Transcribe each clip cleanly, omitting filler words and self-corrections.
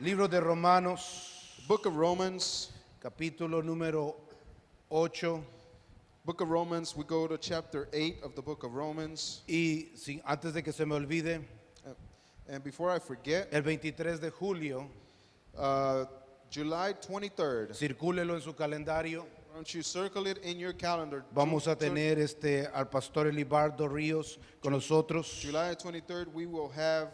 Libro de Romanos, Book of Romans. capítulo número 8. Book of Romans, we go to chapter 8 of the book of Romans. Antes de que se me olvide, And before I forget, el 23 de julio, July 23rd, circúlelo en su calendario. why don't you circle it in your calendar? Vamos a tener al pastor Elibardo Ríos con nosotros. July 23rd, we will have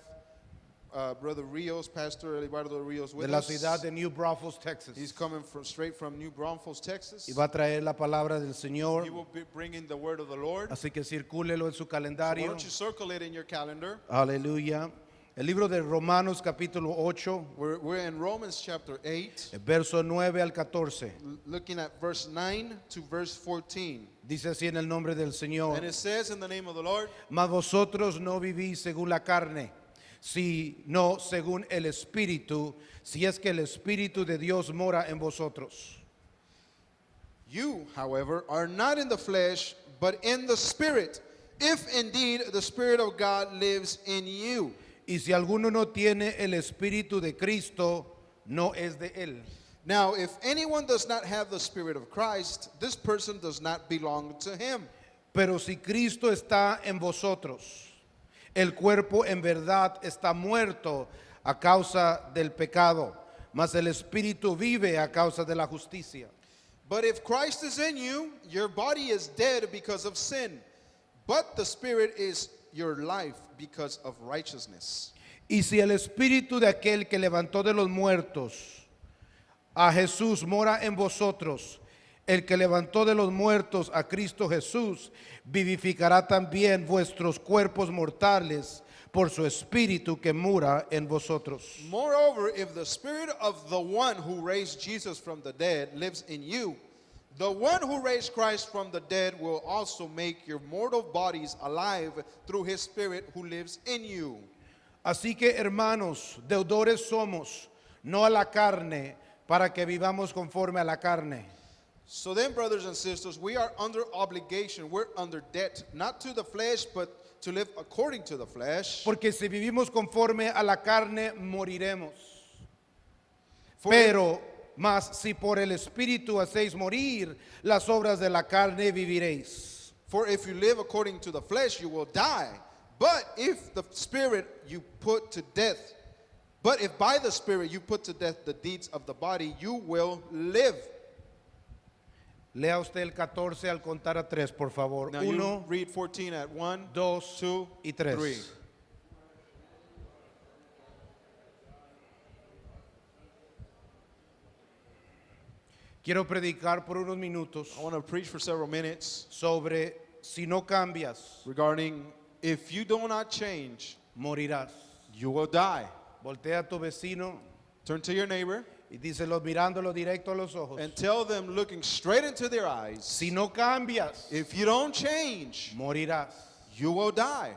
Brother Rios, Pastor Elibardo Rios with De la us. ciudad de New Braunfels, Texas. He's coming straight from New Braunfels, Texas. Y va a traer la palabra del Señor. He will be bringing the word of the Lord. Así que circúlelo en su So why calendario. don't you circle it in your calendar? Aleluya. El libro de Romanos capítulo 8, We're in Romans chapter 8, verso 9 al 14. looking at verse 9 to verse 14. Dice así en el nombre del Señor. And it says in the name of the Lord, Mas vosotros no vivís según la carne, sino según el Espíritu, si es que el Espíritu de Dios mora en vosotros. you, however, are not in the flesh, but in the Spirit, if indeed the Spirit of God lives in you. Y si alguno no tiene el Espíritu de Cristo, no es de él. Now, if anyone does not have the Spirit of Christ, this person does not belong to him. Pero si Cristo está en vosotros, el cuerpo en verdad está muerto a causa del pecado, mas el Espíritu vive a causa de la justicia. But if Christ is in you, your body is dead because of sin, but the Spirit is your life because of righteousness. Y si el Espíritu de aquel que levantó de los muertos a Jesús mora en vosotros, el que levantó de los muertos a Cristo Jesús vivificará también vuestros cuerpos mortales por su Espíritu que mora en vosotros. Moreover, if the Spirit of the one who raised Jesus from the dead lives in you, the one who raised Christ from the dead will also make your mortal bodies alive through his Spirit who lives in you. Así que, hermanos, deudores somos, no a la carne, para que vivamos conforme a la carne. So then, brothers and sisters, we are under obligation, we're under debt, not to the flesh, but to live according to the flesh. Porque si vivimos conforme a la carne, moriremos. For Pero, mas si por el Espíritu hacéis morir las obras de la carne, viviréis. For if you live according to the flesh, you will die. But if the Spirit you put to death, but if by the Spirit you put to death the deeds of the body, you will live. Lea usted el 14 al contar a 3, por favor. Now you 1, read 14 at 1, 2 2, y 3. 3. Quiero predicar por unos minutos I want to preach for several minutes sobre si no cambias, regarding if you do not change, morirás. you will die. Voltea a tu vecino Turn to your neighbor y díselo mirándolo directo a los ojos. and tell them, looking straight into their eyes, Si no cambias, if you don't change, morirás. you will die.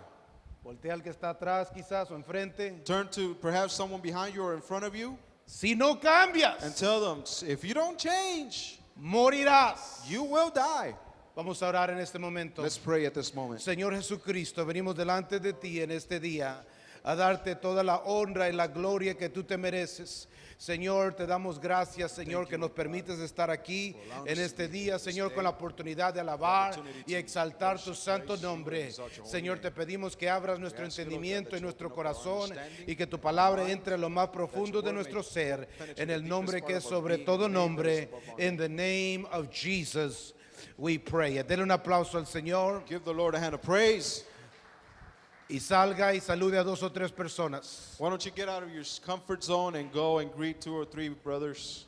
Voltea al que está atrás quizás o enfrente. Turn to perhaps someone behind you or in front of you Si no cambias, and tell them, if you don't change, morirás. you will die. Vamos a orar en este momento. Let's pray at this moment. Señor Jesucristo, venimos delante de ti en este día a darte toda la honra y la gloria que tú te mereces. Señor, te damos gracias, Señor, que nos permites estar aquí en este día, Señor, con la oportunidad de alabar y exaltar tu santo nombre. Señor, te pedimos que abras nuestro entendimiento y nuestro corazón y que tu palabra entre en lo más profundo de nuestro ser, en el nombre que es sobre todo nombre, in the name of Jesus we pray. Denle un aplauso al Señor Give the Lord a hand of praise. y salga y salude a 2 o 3 personas. Why don't you get out of your comfort zone and go and greet 2 or 3 brothers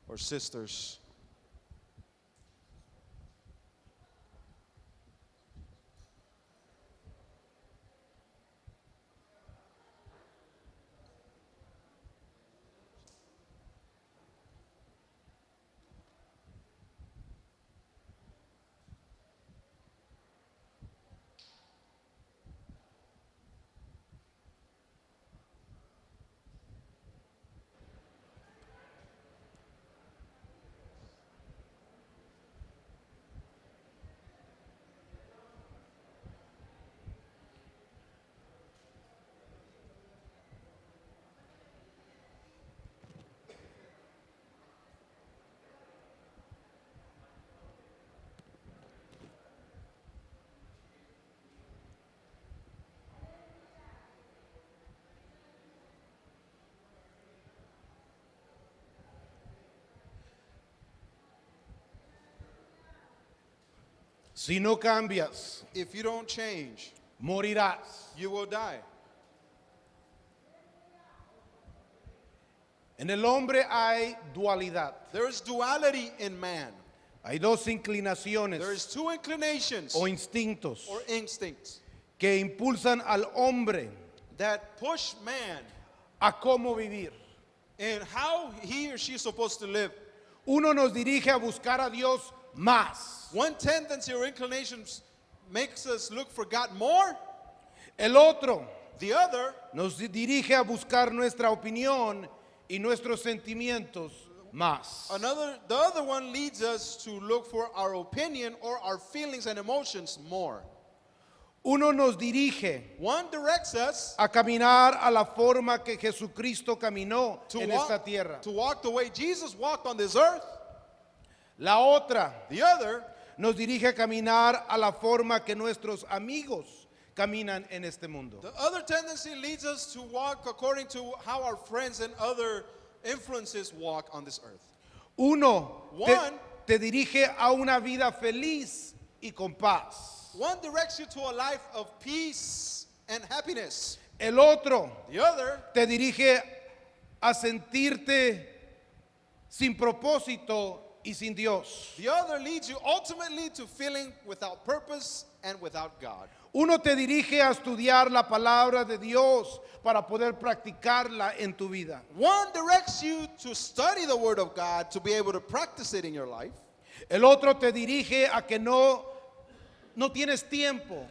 or sisters. Si no cambias, If you don't change, morirás. you will die. En el hombre hay dualidad. There is duality in man. Hay dos inclinaciones There is two inclinations o instintos or instincts que impulsan al hombre that push man a cómo vivir. in how he or she is supposed to live. Uno nos dirige a buscar a Dios más. One tendency or inclination makes us look for God more. El otro The other nos dirige a buscar nuestra opinión y nuestros sentimientos más. the other one leads us to look for our opinion or our feelings and emotions more. Uno nos dirige One directs us a caminar a la forma que Jesucristo caminó en esta tierra. to walk the way Jesus walked on this earth. La otra The other nos dirige a caminar a la forma que nuestros amigos caminan en este mundo. The other tendency leads us to walk according to how our friends and other influences walk on this earth. Uno One- te dirige a una vida feliz y con paz. One directs you to a life of peace and happiness. El otro The other te dirige a sentirte sin propósito y sin Dios. leads you ultimately to feeling without purpose and without God. Uno te dirige a estudiar la palabra de Dios para poder practicarla en tu vida. One directs you to study the Word of God to be able to practice it in your life. El otro te dirige a que no tienes tiempo,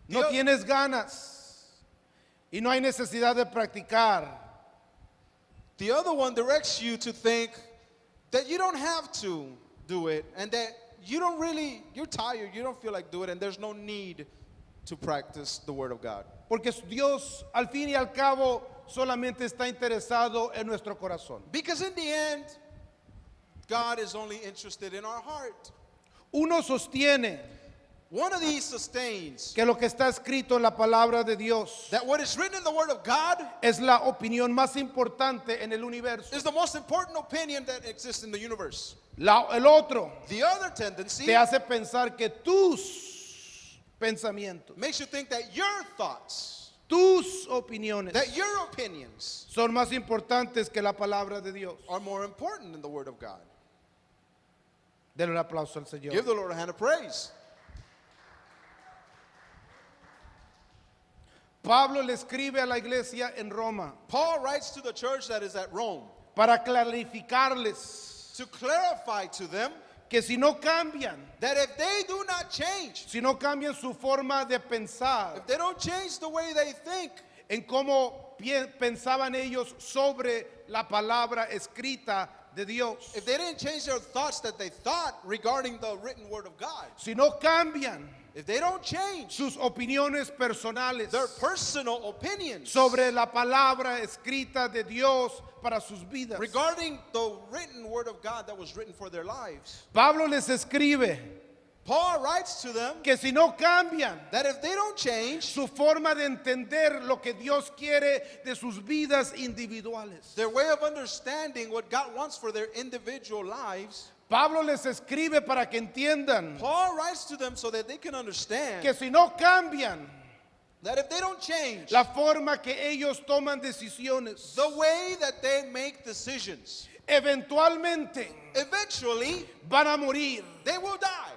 no Dios- tienes ganas y no hay necesidad de practicar. The other one directs you to think that you don't have to do it and that you're tired, you don't feel like doing it, and there's no need to practice the Word of God. Porque Dios al fin y al cabo solamente está interesado en nuestro corazón. Because in the end, God is only interested in our heart. Uno sostiene One of these sustains que lo que está escrito en la palabra de Dios that what is written in the Word of God es la opinión más importante en el universo. is the most important opinion that exists in the universe. El otro The other tendency te hace pensar que tus pensamientos, makes you think that your thoughts, tus opiniones that your opinions son más importantes que la palabra de Dios. are more important than the Word of God. Denle un aplauso al Señor. Give the Lord a hand of praise. Pablo le escribe a la iglesia en Roma Paul writes to the church that is at Rome para clarificarles to clarify to them que si no cambian, that if they do not change, si no cambian su forma de pensar, if they don't change the way they think, en cómo pensaban ellos sobre la palabra escrita de Dios, if they didn't change their thoughts that they thought regarding the written Word of God, si no cambian if they don't change sus opiniones personales their personal opinions sobre la palabra escrita de Dios para sus vidas. regarding the written Word of God that was written for their lives, Pablo les escribe Paul writes to them que si no cambian that if they don't change su forma de entender lo que Dios quiere de sus vidas individuales. their way of understanding what God wants for their individual lives, Pablo les escribe para que entiendan Paul writes to them so that they can understand que si no cambian that if they don't change la forma que ellos toman decisiones, the way that they make decisions, eventualmente eventually van a morir. they will die.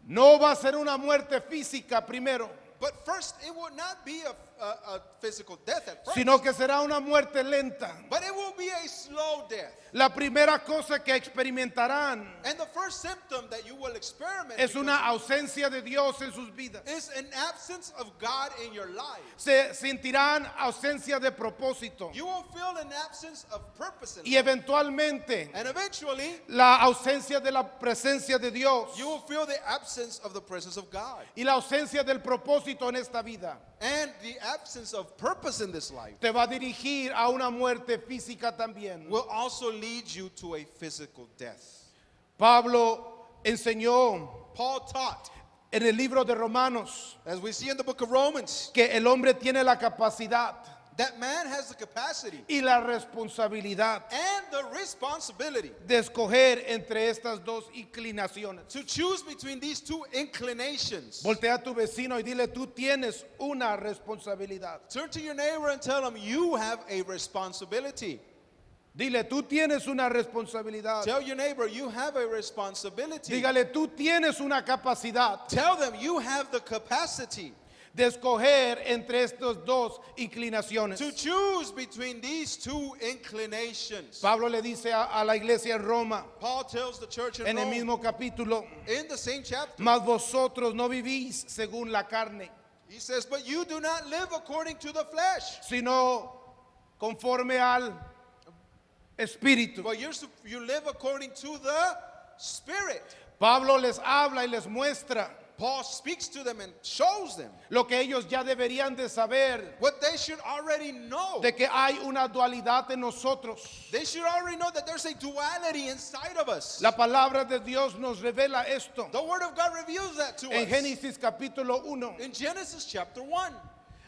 No va a ser una muerte física primero, But first, it will not be a physical death at first, sino que será una muerte lenta. but it will be a slow death. La primera cosa que experimentarán And the first symptom that you will experiment es una ausencia de Dios en sus vidas. is an absence of God in your life. Se sentirán ausencia de propósito You will feel an absence of purpose in y life. eventualmente And eventually, la ausencia de la presencia de Dios you will feel the absence of the presence of God y la ausencia del propósito en esta vida and the absence of purpose in this life te va a dirigir a una muerte física también. will also lead you to a physical death. Pablo enseñó Paul taught, en el libro de Romanos as we see in the book of Romans, que el hombre tiene la capacidad that man has the capacity y la responsabilidad and the responsibility de escoger entre estas dos inclinaciones. to choose between these two inclinations. Voltea a tu vecino y dile, tú tienes una responsabilidad. Turn to your neighbor and tell him you have a responsibility. Dile, tú tienes una responsabilidad. Tell your neighbor you have a responsibility. Dígale, tú tienes una capacidad Tell them you have the capacity de escoger entre estas dos inclinaciones. to choose between these two inclinations. Pablo le dice a la iglesia en Roma, Paul tells the church in en el Rome, mismo capítulo, in the same chapter, mas vosotros no vivís según la carne, he says, but you do not live according to the flesh, sino conforme al Espíritu. but you live according to the Spirit. Pablo les habla y les muestra Paul speaks to them and shows them lo que ellos ya deberían de saber, what they should already know. de que hay una dualidad en nosotros. They should already know that there's a duality inside of us. La palabra de Dios nos revela esto The Word of God reveals that to en us. Génesis capítulo 1, In Genesis chapter 1,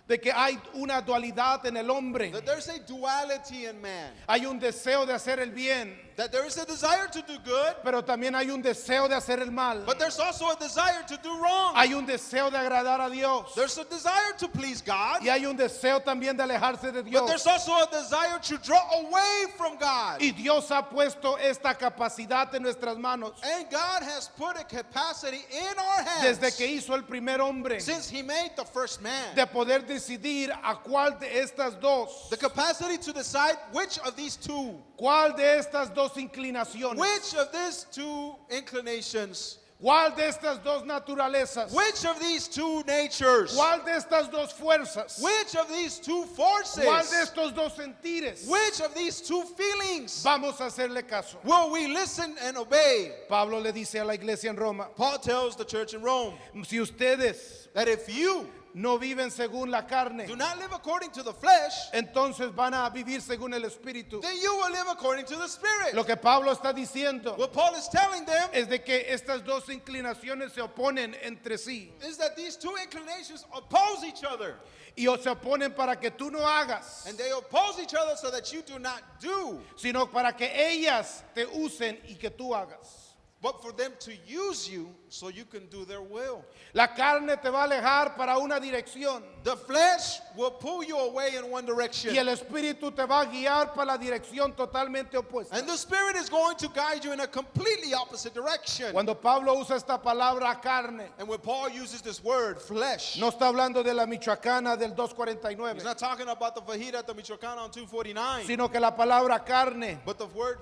de que hay una dualidad en el hombre. that there's a duality in man. Hay un deseo de hacer el bien, That there is a desire to do good, pero también hay un deseo de hacer el mal. but there's also a desire to do wrong. Hay un deseo de agradar a Dios. There's a desire to please God, Y hay un deseo también de alejarse de but Dios. there's also a desire to draw away from God. Y Dios ha puesto esta capacidad en nuestras manos And God has put a capacity in our hands desde que hizo el primer hombre since He made the first man. de poder decidir a cuál de estas dos, The capacity to decide which of these two, cuál de estas dos inclinaciones, which of these two inclinations, cuál de estas dos naturalezas, which of these two natures, cuál de estas dos fuerzas, which of these two cuál de forces, estos dos sentires which of these two feelings vamos a hacerle caso. will we listen and obey? Pablo le dice a la iglesia en Roma, Paul tells the church in Rome si ustedes that if you no viven según la carne, do not live according to the flesh, entonces van a vivir según el Espíritu. then you will live according to the Spirit. Lo que Pablo está diciendo What Paul is telling them es de que estas dos inclinaciones se oponen entre sí is that these two inclinations oppose each other. y se oponen para que tú no hagas, And they oppose each other so that you do not do, sino para que ellas te usen y que tú hagas. but for them to use you so you can do their will. La carne te va a alejar para una dirección The flesh will pull you away in one direction, y el Espíritu te va a guiar para la dirección totalmente opuesta. and the Spirit is going to guide you in a completely opposite direction. Cuando Pablo usa esta palabra carne, And when Paul uses this word, flesh, no está hablando de la michoacana del he's 249, not talking about the fajita at the Michoacán on 249, sino que la palabra carne but the word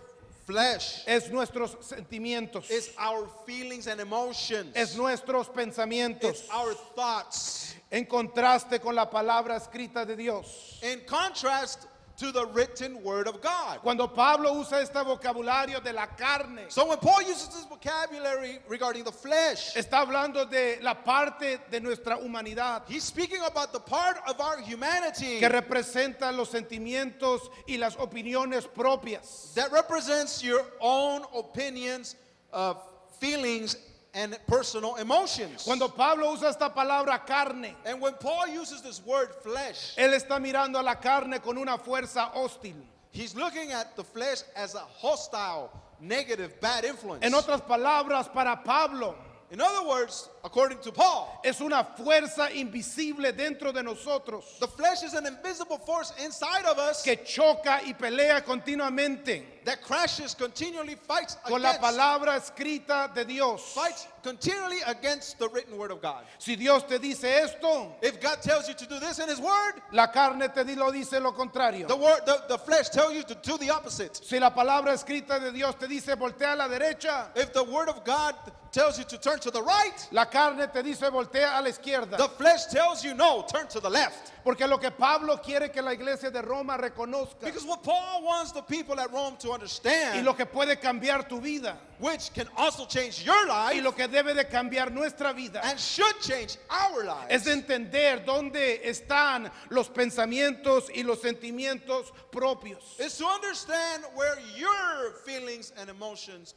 flesh es nuestros sentimientos, is our feelings and emotions, es nuestros it's pensamientos, our thoughts, en contraste con la palabra escrita de Dios. in contrast to the written word of God. Cuando Pablo usa este vocabulario de la carne, So when Paul uses this vocabulary regarding the flesh, está hablando de la parte de nuestra humanidad he's speaking about the part of our humanity que representa los sentimientos y las opiniones propias. that represents your own opinions, feelings, and personal emotions. Cuando Pablo usa esta palabra carne, And when Paul uses this word flesh, él está mirando a la carne con una fuerza hostil. he's looking at the flesh as a hostile, negative, bad influence. En otras palabras, para Pablo, In other words, according to Paul, es una fuerza invisible dentro de nosotros the flesh is an invisible force inside of us que choca y pelea continuamente that crashes continually, fights con la against, palabra escrita de Dios. fights continually against the written word of God. Si Dios te dice esto, If God tells you to do this in His word, la carne lo dice lo contrario. the flesh tells you to do the opposite. Si la palabra escrita de Dios te dice voltea a la derecha, If the word of God tells you to turn to the right, la carne te dice voltea a la izquierda. the flesh tells you no, turn to the left. Porque lo que Pablo quiere que la iglesia de Roma reconozca Because what Paul wants the people at Rome to y understand, lo que puede cambiar tu vida which can also change your y life lo que debe de cambiar nuestra vida and should change our lives, es entender dónde están los pensamientos y los sentimientos propios. is to understand where your feelings and emotions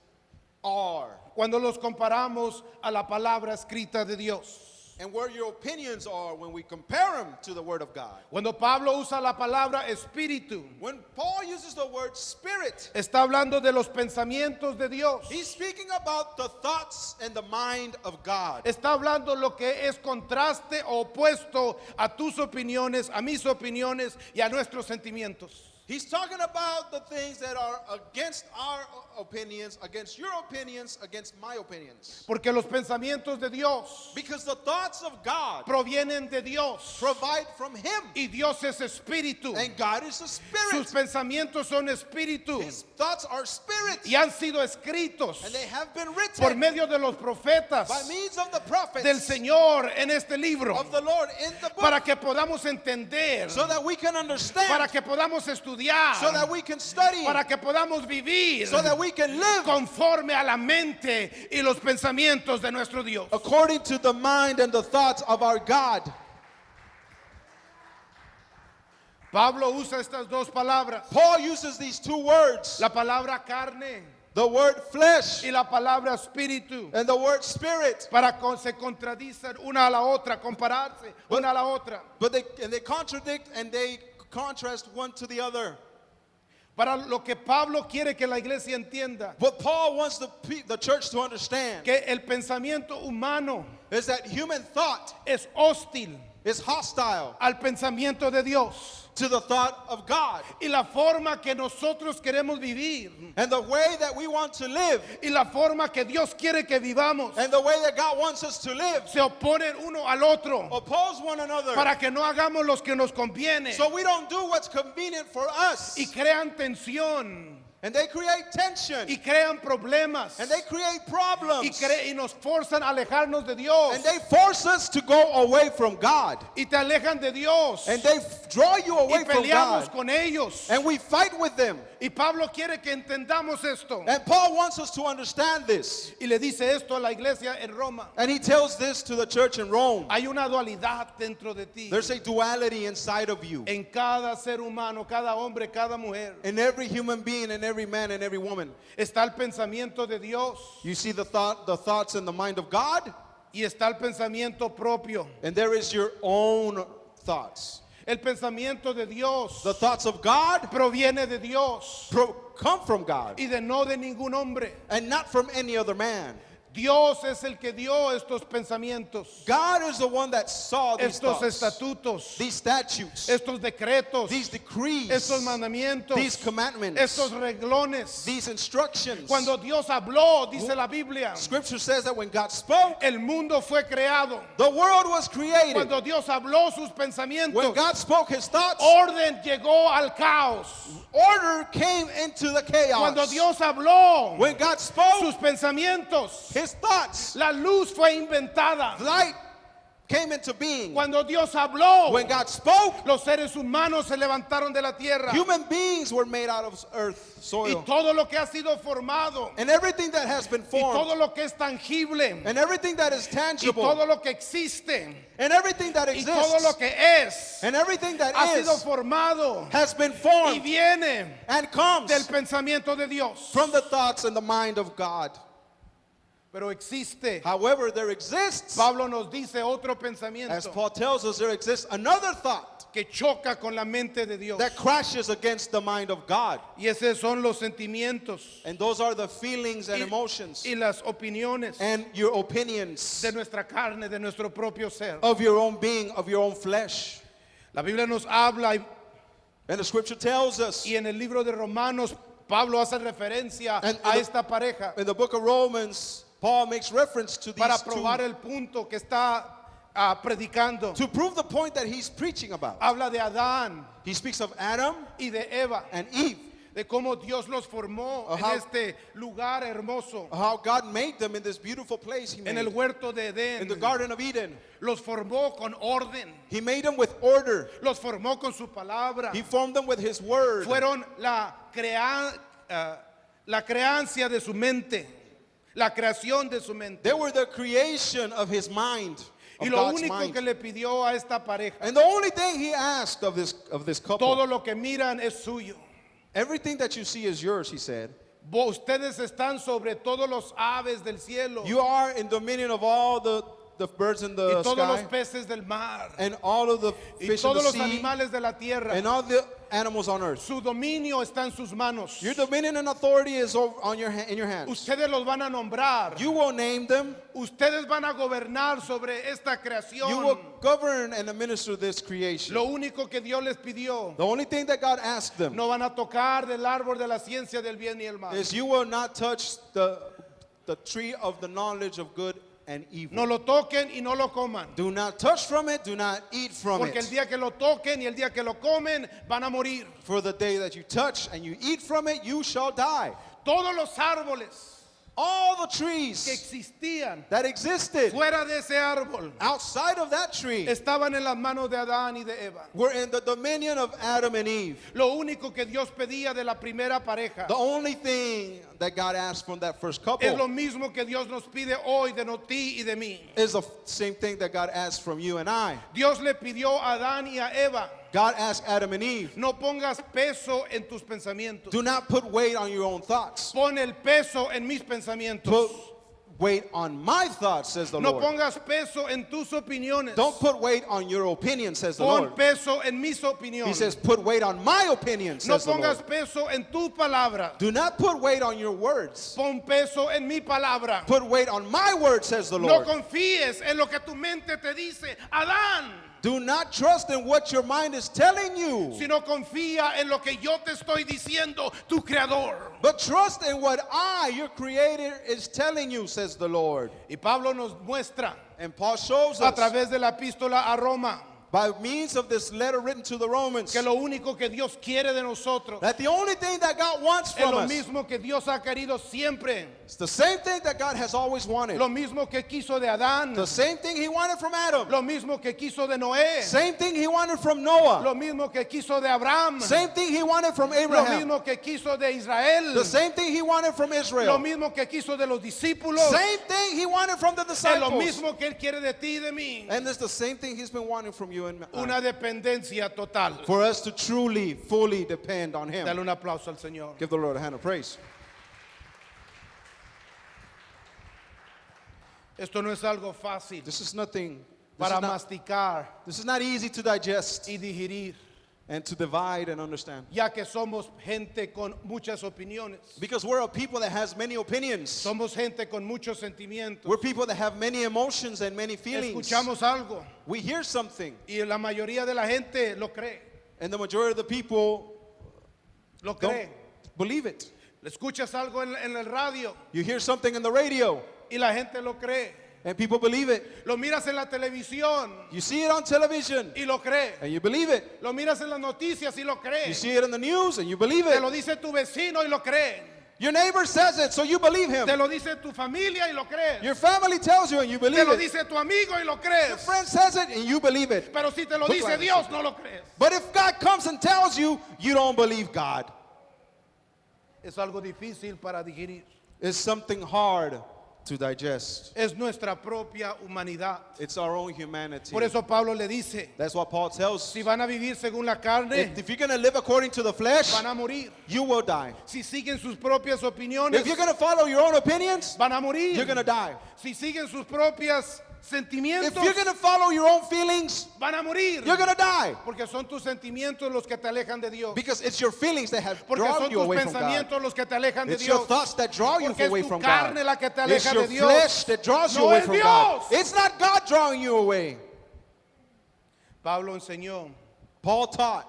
are Cuando los comparamos a la palabra escrita de Dios. and where your opinions are when we compare them to the Word of God. Cuando Pablo usa la palabra espíritu, When Paul uses the word spirit, está hablando de los pensamientos de Dios. he's speaking about the thoughts and the mind of God. Está hablando lo que es contraste o opuesto a tus opiniones, a mis opiniones y a nuestros sentimientos. He's talking about the things that are against our opinions, against your opinions, against my opinions. Porque los pensamientos de Dios Because the thoughts of God provienen de Dios. provide from Him. Y Dios es espíritu. And God is a Sus spirit. pensamientos son espíritu. His thoughts are spirit. Y han sido escritos And they have been por written medio de los profetas by means of the prophets del Señor en este libro. of the Lord in the book, Para que podamos entender. so that we can understand, Para que podamos estudiar. so that we can study, Para que podamos vivir. so that we can live Conforme a la mente y los pensamientos de nuestro Dios. according to the mind and the thoughts of our God. Pablo usa estas dos palabras. Paul uses these two words, La palabra carne the word flesh y la palabra espíritu. and the word spirit, Para se contradicen una a la otra, compararse una a la otra. but they contradict and they contrast one to the other. Para lo que Pablo quiere que la iglesia entienda, What Paul wants the church to understand que el pensamiento humano is that human thought es hostil is hostile al pensamiento de Dios. to the thought of God. Y la forma que nosotros queremos vivir And the way that we want to live, y la forma que Dios quiere que vivamos and the way that God wants us to live, se oponen uno al otro oppose one another, para que no hagamos lo que nos conviene so we don't do what's convenient for us. y crean tensión And they create tension, y crean problemas and they create problems, y nos forzan a alejarnos de Dios and they force us to go away from God, y te alejan de Dios and they draw you y away from peleamos God, con ellos. and we fight with them. Y Pablo quiere que entendamos esto And Paul wants us to understand this, y le dice esto a la iglesia en Roma. and he tells this to the church in Rome. Hay una dualidad dentro de ti. There's a duality inside of you, En cada ser humano, cada hombre, cada mujer, in every human being, and every man, and every woman. está el pensamiento de Dios You see the thoughts in the mind of God, y está el pensamiento propio. and there is your own thoughts. El pensamiento de Dios The thoughts of God proviene de Dios come from God, y no de ningún hombre. and not from any other man. Dios es el que dio estos pensamientos, God is the one that saw these estos thoughts, estatutos, these statutes, estos decretos, these decrees, estos mandamientos, these commandments, estos reglones. these instructions. Cuando Dios habló, dice la Biblia, Scripture says that when God spoke, el mundo fue creado. the world was created. Cuando Dios habló sus When pensamientos, God spoke His thoughts, orden llegó al caos. order came into the chaos. Cuando Dios habló When God spoke sus pensamientos, His thoughts, la luz fue inventada. light came into being. Cuando Dios habló, When God spoke, los seres humanos se levantaron de la tierra. human beings were made out of earth, Y soil. todo lo que ha sido formado, And everything that has been y todo formed, lo que es tangible, and everything that is y tangible, todo lo que existe, and everything that y todo lo exists, que es, and everything that ha sido is, formado has been y formed viene and comes del pensamiento de Dios. from the thoughts and the mind of God. Pero existe, However, there exists, Pablo nos dice otro as pensamiento Paul tells us, there exists another thought que choca con la mente de Dios. that crashes against the mind of God. Y esos son los sentimientos And those are the feelings and emotions y las opiniones and your opinions de nuestra carne, de nuestro propio ser. of your own being, of your own flesh. La Biblia nos habla And the scripture tells us y en el libro de Romanos Pablo hace referencia And a the- esta pareja in the book of Romans, Paul makes reference to para these probar two el punto que está predicando. to prove the point that he's preaching about. Habla de Adán He speaks of Adam y de Eva, and Eve, de cómo Dios los formó en How- este lugar hermoso, how God made them in this beautiful place he en el made, huerto de in the Edén. Garden of Eden. Los formó con orden, He made them with order. los formó con su palabra. He formed them with his word. Fueron la creancia de su mente, la creación de su mente. They were the creation of his mind, Y of lo God's único mind. que le pidió a esta pareja, And the only thing he asked of this couple, todo lo que miran es suyo. everything that you see is yours, he said. Ustedes están sobre todos los aves del cielo You are in dominion of all the the birds in y the todos los sky, peces del mar and all of the y fish in the todos los sea, animales de la tierra. and all the animals on earth. Su dominio está en sus manos. Your dominion and authority is in your hands. Ustedes los van a nombrar. You will name them. Ustedes van a gobernar sobre esta creación. You will govern and administer this creation. Lo único que Dios les pidió, The only thing that God asked them no van a tocar del árbol de la ciencia del bien y el mal. is you will not touch the tree of the knowledge of good and evil. No lo toquen y no lo coman. Do not touch from it, do not eat from Porque el it. día que lo toquen y el día que lo comen van a morir. For the day that you touch and you eat from it, you shall die. Todos los árboles All the que trees existían that existed fuera de ese árbol outside of that tree estaban en las manos de Adán y de Eva. were in the dominion of Adam and Eve. Lo único que Dios pedía de la primera pareja The only thing that God asked from that first es lo couple mismo que Dios nos pide hoy de ti y de mí. is the same thing that God asked from you and I. Dios le pidió a Adán y a Eva, God asked Adam and Eve, no pongas peso en tus pensamientos. do not put weight on your own thoughts. Pon el peso en mis pensamientos. Put weight on my thoughts, says the No Lord. pongas peso en tus opiniones. Don't put weight on your opinion, says the Pon Lord. peso en mis He opiniones. says, put weight on my opinion, No says the Lord. pongas peso en tu palabra. Do not put weight on your words. Pon peso en mi palabra. Put weight on my word, says the No Lord. confíes en lo que tu mente te dice, Adán, Do not trust in what your mind is telling you, sino confía en lo que yo te estoy diciendo, tu creador. but trust in what I, your creator, is telling you, says the Lord. Y Pablo nos muestra And Paul shows a us través de la epístola a Roma by means of this letter written to the Romans que lo único que Dios quiere de nosotros that the only thing that God wants es from lo us mismo que Dios ha querido siempre. is the same thing that God has always wanted. Lo mismo que quiso de Adán, The same thing he wanted from Adam. lo mismo que quiso de Noé, Same thing he wanted from Noah. lo mismo que quiso de Abraham, Same thing he wanted from lo Abraham. mismo que quiso de Israel, The same thing he wanted from lo Israel. mismo que quiso de los discípulos, Same thing he wanted from the es lo disciples. mismo que Él quiere de ti y de mí. And it's the same thing he's been wanting from you and Una I. dependencia total. For us to truly, fully depend on him. Dale un aplauso al Señor. Give the Lord a hand of praise. Esto no es algo fácil This is nothing. para masticar This is not easy to digest y digerir, and to divide and understand. ya que somos gente con muchas opiniones. Because we're a people that has many opinions. Somos gente con muchos sentimientos. We're people that have many emotions and many feelings. Escuchamos algo We hear something, y la mayoría de la gente lo cree. and the majority of the people Lo don't cree. believe it. Escuchas algo en el radio You hear something in the radio, y la gente lo cree. and people believe it. Lo miras en la televisión You see it on television, y lo cree. and you believe it. Lo miras en las noticias y lo You cree. see it in the news, and you believe Te lo it. dice tu vecino y lo cree. Your neighbor says it, so you believe him. Te lo dice tu familia y lo crees. Your family tells you, and you Te believe lo it. dice tu amigo y lo Your crees. friend says it, and you believe it. Pero si te lo Look dice like Dios, it. no lo crees. But if God comes and tells you, you don't believe God. Es algo difícil para digerir. It's something hard to digest. Es nuestra propia humanidad. It's our own humanity. Por eso Pablo le dice, That's what Paul tells. si van a vivir según la carne, If you're going to live according to the flesh, van a morir. you will die. Si siguen sus propias opiniones, If you're going to follow your own opinions, van a morir. you're going to die. Si siguen sus propias sentimientos, If you're going to follow your own feelings, van a morir. you're going to die. Porque son tus sentimientos los que te alejan de Dios. Because it's your feelings that have Porque drawn son you tus away from God. pensamientos los que te alejan de It's your Dios. thoughts that draw you Porque es away tu from carne God. la que te It's aleja your de Dios. flesh that draws you No away es from Dios. God. It's not God drawing you away. Pablo enseñó Paul taught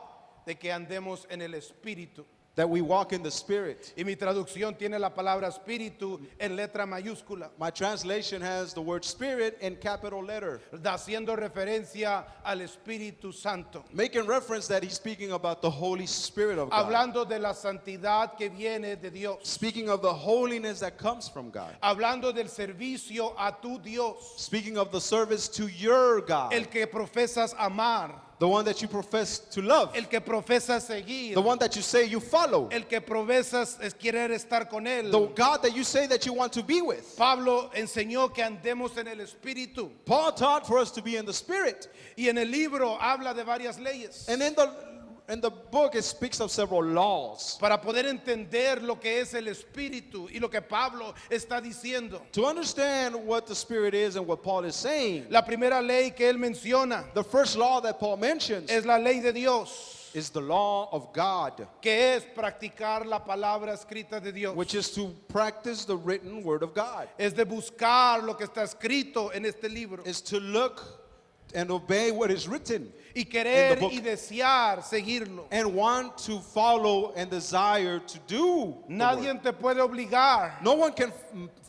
de que andemos en el espíritu. that we walk in the Spirit. Y mi traducción tiene la palabra espíritu en letra mayúscula, My translation has the word Spirit in capital letter, haciendo referencia al Espíritu Santo, making reference that he's speaking about the Holy Spirit of God. hablando de la santidad que viene de Dios, Speaking of the holiness that comes from God. hablando del servicio a tu Dios, Speaking of the service to your God. el que profesas amar, The one that you profess to love. el que profesas seguir, The one that you say you follow. el que profesas es querer estar con él. The God that you say that you want to be with. Pablo enseñó que andemos en el Espíritu, Paul taught for us to be in the Spirit. y en el libro habla de varias leyes. And In the book, it speaks of several laws. para poder entender lo que es el Espíritu y lo que Pablo está diciendo. To understand what the Spirit is and what Paul is saying, La primera ley que él menciona the first law that Paul mentions es la ley de Dios, is the law of God, que es practicar la palabra escrita de Dios. which is to practice the written word of God. Es de buscar lo que está escrito en este libro Is to look and obey what is written y querer book. y desear seguirlo. and want to follow and desire to do the word. Nadie te puede obligar. No one can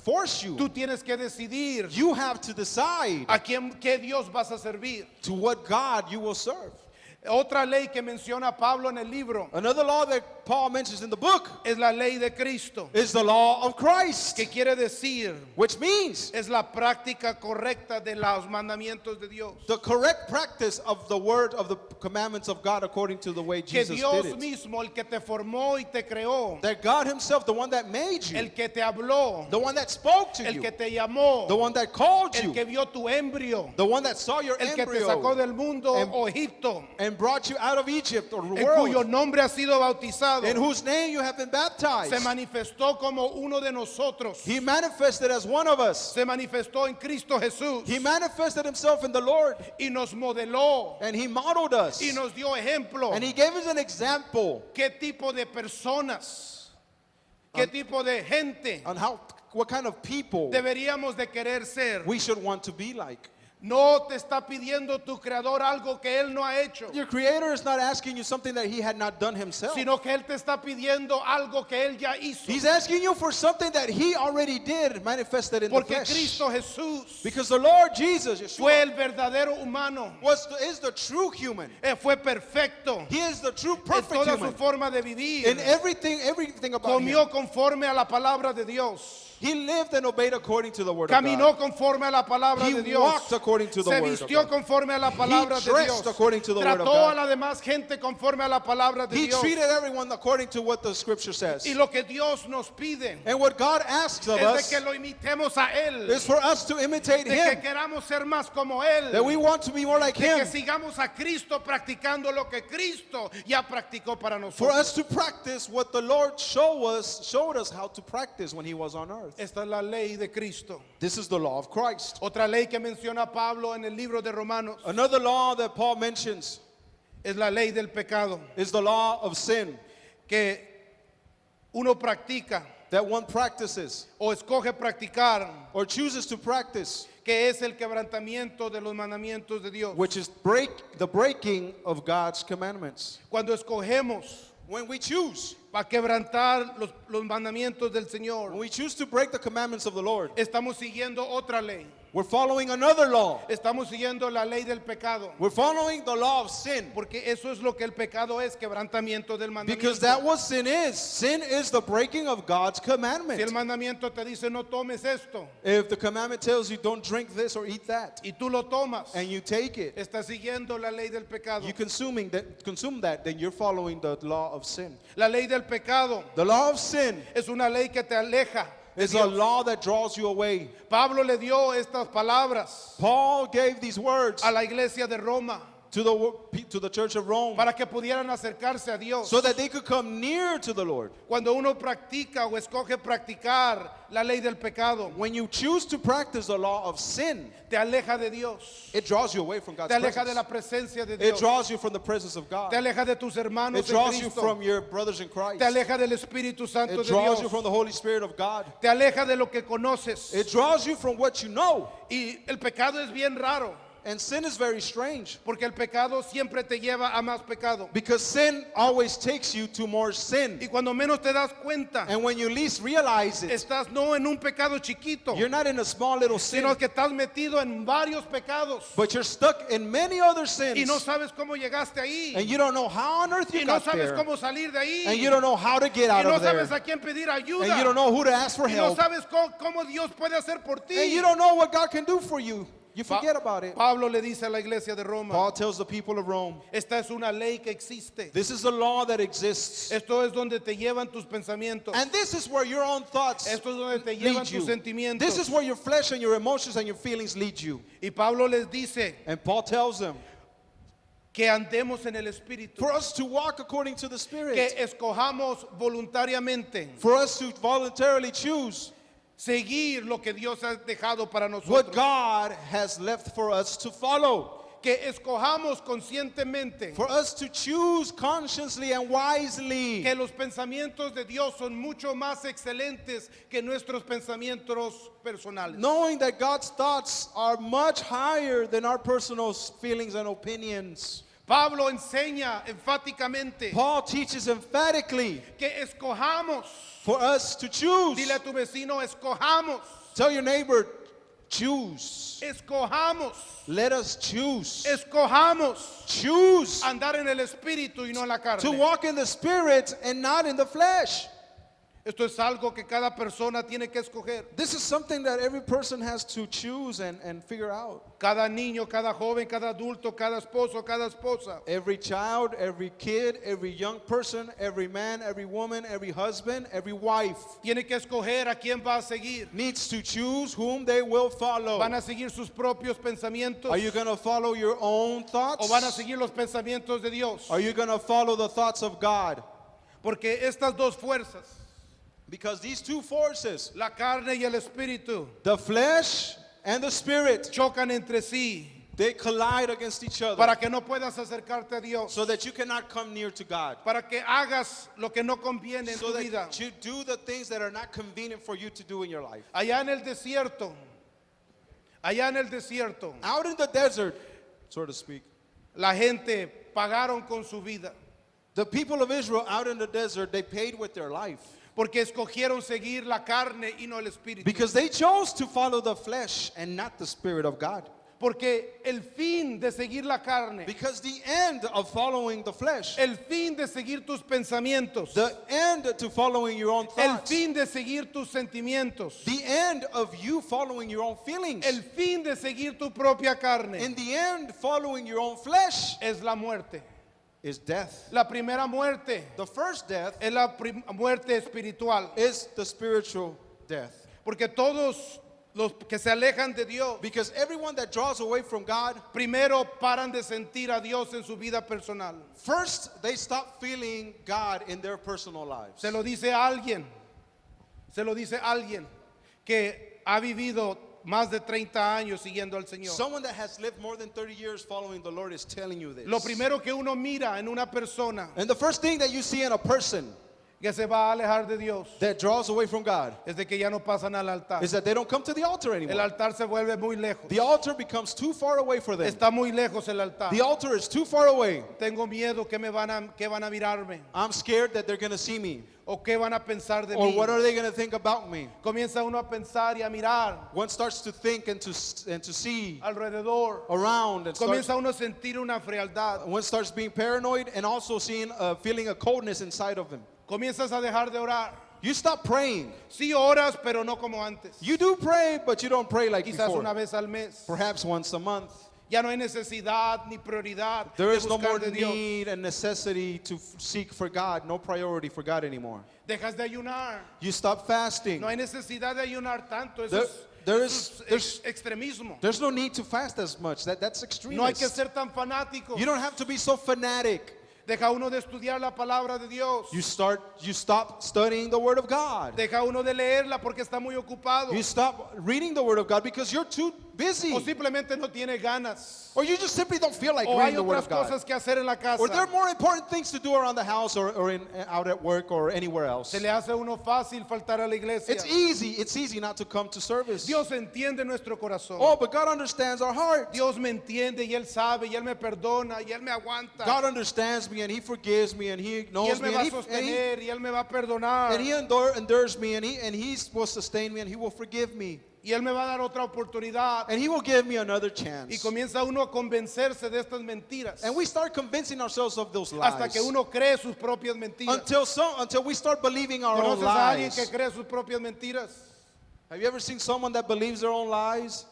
force you. Tú tienes que decidir You have to decide a qué Dios vas a servir. to what God you will serve. Otra ley que menciona Pablo en el libro Another law that Paul mentions in the book es la ley de Cristo, is the law of Christ, que quiere decir which means es la práctica correcta de los mandamientos de Dios. the correct practice of the word of the commandments of God according to the way Que Jesus Dios did it. mismo, el que te formó y te creó, That God himself, the one that made you, el que te habló, the one that spoke to el you, que te llamó, the one that called el you, que vio tu embrión, the one that saw your el que te sacó embryo del mundo and- o Egipto, and brought you out of Egypt or the en cuyo world, nombre has sido bautizado, in whose name you have been baptized. se manifestó como uno de nosotros. He manifested as one of us. Se manifestó en Cristo Jesús He manifested himself in the Lord, y nos modeló and he modeled us, y nos dio ejemplo. and he gave us an example ¿Qué tipo de personas, qué tipo de gente on what kind of people deberíamos de querer ser? we should want to be like. No te está pidiendo tu creador algo que él no ha hecho, Your creator is not asking you something that he had not done himself. sino que él te está pidiendo algo que él ya hizo. He's asking you for something that he already did, manifested in the Porque flesh. Cristo Jesús Because the Lord Jesus, fue Yeshua, el verdadero humano, is the true human. fue perfecto He is the true en perfect toda su human. forma de vivir. In everything about him. Comió conforme a la palabra de Dios. He lived and obeyed according to the word of Caminó God. conforme a la palabra He de Dios. walked according to the Se word of vistió God. conforme a la palabra He de dressed Dios. according to the word of Trató a God. la demás gente conforme a la palabra de He Dios. treated everyone according to what the scripture says. Y lo que Dios nos pide And what God asks of es us de que lo imitemos a Él. is for us to imitate De que him. queramos ser más como Él. That we want to be more like De que him. sigamos a Cristo practicando lo que Cristo ya practicó para For nosotros. us to practice what the Lord showed us how to practice when he was on earth. Esta es la ley de Cristo. This is the law of Christ. Otra ley que menciona Pablo en el libro de Romanos Another law that Paul mentions es la ley del pecado, is the law of sin que uno practica that one practices o escoge practicar, or chooses to practice, que es el quebrantamiento de los mandamientos de Dios. which is the breaking of God's commandments. Cuando escogemos When we choose, para quebrantar los mandamientos del Señor, when we choose to break the commandments of the Lord, estamos siguiendo otra ley. we're following another law. Estamos siguiendo la ley del pecado. We're following the law of sin. Porque eso es lo que el pecado es, quebrantamiento del mandamiento. Because that's what sin is. Sin is the breaking of God's Si el commandment. mandamiento te dice no tomes esto If the commandment tells you don't drink this or eat that, y tú lo tomas, and you take it, estás siguiendo la ley del pecado. you consume that, then you're following the law of sin. La ley del pecado The law of sin es una ley que te aleja de is a Dios. law that draws you away. Pablo le dio estas palabras Paul gave these words a la iglesia de Roma to the church of Rome para que pudieran acercarse a Dios. so that they could come near to the Lord. Cuando uno practica o escoge practicar la ley del pecado, When you choose to practice the law of sin, te aleja de Dios, it draws you away from God's te aleja de presence. la presencia de It Dios, draws you from the presence of God. te aleja de tus hermanos It de draws you Cristo, from your brothers in Christ. te aleja del Espíritu Santo It de draws you Dios, from the Holy Spirit of God. te aleja de lo que conoces. It draws you from what you know. Y el pecado es bien raro, And sin is very strange porque el pecado siempre te lleva a más pecado. because sin always takes you to more Y sin. cuando menos te das cuenta, And when you least realize it, estás no en un pecado chiquito, you're not in a small little sin, sino que estás metido en varios pecados but you're stuck in many other y no sins. sabes cómo llegaste ahí And you don't know how on earth y you no got sabes there. cómo salir de ahí And you don't know how to get y out no of there. sabes a quién pedir ayuda And you don't know who to ask for y no help. sabes cómo Dios puede hacer por ti. And you don't know what God can do for you. You forget about it. Pablo le dice a la iglesia de Roma, Paul tells the people of Rome, esta es una ley que existe. this is a law that exists. Esto es donde te llevan tus pensamientos. And this is where your own thoughts Esto es donde te llevan lead tus you. sentimientos. This is where your flesh and your emotions and your feelings lead you. Y Pablo les dice, And Paul tells them, que andemos en el Espíritu, For us to walk according to the Spirit. que escojamos voluntariamente For us to voluntarily choose seguir lo que Dios ha dejado para what nosotros, God has left for us to follow. que escojamos conscientemente For us to choose consciously and wisely. que los pensamientos de Dios son mucho más excelentes que nuestros pensamientos personales. Knowing that God's thoughts are much higher than our personal feelings and opinions. Pablo enseña enfáticamente Paul teaches emphatically que escojamos. for us to choose. Dile a tu vecino, escojamos, Tell your neighbor, choose. escojamos, Let us choose. escojamos Choose andar en el Espíritu y no en la to carne. walk in the Spirit and not in the flesh. Esto es algo que cada persona tiene que escoger. This is something that every person has to choose and figure out. Cada niño, cada joven, cada adulto, cada esposo, cada esposa. Every child, every kid, every young person, every man, every woman, every husband, every wife Tiene que escoger a quién va a seguir. needs to choose whom they will follow. ¿Van a seguir sus propios pensamientos Are you going to follow your own thoughts? o van a seguir los pensamientos de Dios? Are you going to follow the thoughts of God? Porque estas dos fuerzas, Because these two forces, la carne y el espíritu, the flesh and the spirit, chocan entre sí they collide against each other para que no puedas acercarte a Dios, so that you cannot come near to God. para que hagas lo que no conviene en So tu vida. that you do the things that are not convenient for you to do in your life. Allá en el desierto, Out in the desert, so to speak, la gente pagaron con su vida the people of Israel out in the desert, they paid with their life. porque escogieron seguir la carne y no el espíritu. Because they chose to follow the flesh and not the Spirit of God. Porque el fin de seguir la carne, Because the end of following the flesh, el fin de seguir tus pensamientos, the end to following your own el thoughts, fin de seguir tus sentimientos, the end of you following your own feelings, el fin de seguir tu propia carne in the end following your own flesh es la muerte. is death. La primera muerte The first death es la muerte espiritual. is the spiritual death. Porque todos los que se alejan de Dios, Because everyone that draws away from God, primero paran de sentir a Dios en su vida personal. first they stop feeling God in their personal lives. Se lo dice alguien que ha vivido más de 30 años siguiendo al Señor. Someone that has lived more than 30 years following the Lord is telling you this. Lo primero que uno mira en una persona And the first thing that you see in a person que se va a alejar de Dios that draws away from God es de que ya no pasan al altar. is that they don't come to the altar El anymore. altar se vuelve muy lejos. The altar becomes too far away for them. Está muy lejos el altar. The altar is too far away. Tengo miedo que van a mirarme I'm scared that they're going to see me. o qué van a pensar de Or mí. what are they going to think about me? Comienza uno a pensar y a mirar One starts to think and to see alrededor. around and Comienza uno a sentir una frialdad. one starts being paranoid and also feeling a coldness inside of him. Comienzas a dejar de orar. You stop praying. Sí oras, pero no como antes. You do pray, but you don't pray like Quizás before. una vez al mes. Perhaps once a month. Ya no hay necesidad ni prioridad There de is no buscar more de Dios. need and necessity to seek for God, no priority for God anymore. Dejas de ayunar. You stop fasting. No hay necesidad de ayunar tanto. There Eso is- es extremismo. There's no need to fast as much. That's extreme. No hay que ser tan fanático. You don't have to be so fanatic. Deja uno de estudiar la palabra de Dios. You stop studying the Word of God. Deja uno de leerla porque está muy ocupado. You stop reading the Word of God because you're too busy. O simplemente no tiene ganas. Or you just simply don't feel like O reading hay the Word otras of God. cosas que hacer en la casa. Or there are more important things to do around the house or out at work or anywhere else. Se le hace a uno fácil faltar a la iglesia. It's easy not to come to service. Dios entiende nuestro corazón. Oh, but God understands our heart. Dios me entiende y Él sabe y Él me perdona y Él me aguanta. God understands me and He forgives me and He Y Él knows me me va a and sostener y Él me va a perdonar. He endures me and He will sustain me and He will forgive me Y Él me va a dar otra oportunidad. and He will give me another Y chance. comienza uno a convencerse de estas mentiras. And we start convincing ourselves of those Hasta lies que uno cree sus propias mentiras. until we start believing our own ¿Conoces a alguien que lies. cree sus propias mentiras? Have you ever seen someone that believes their own lies?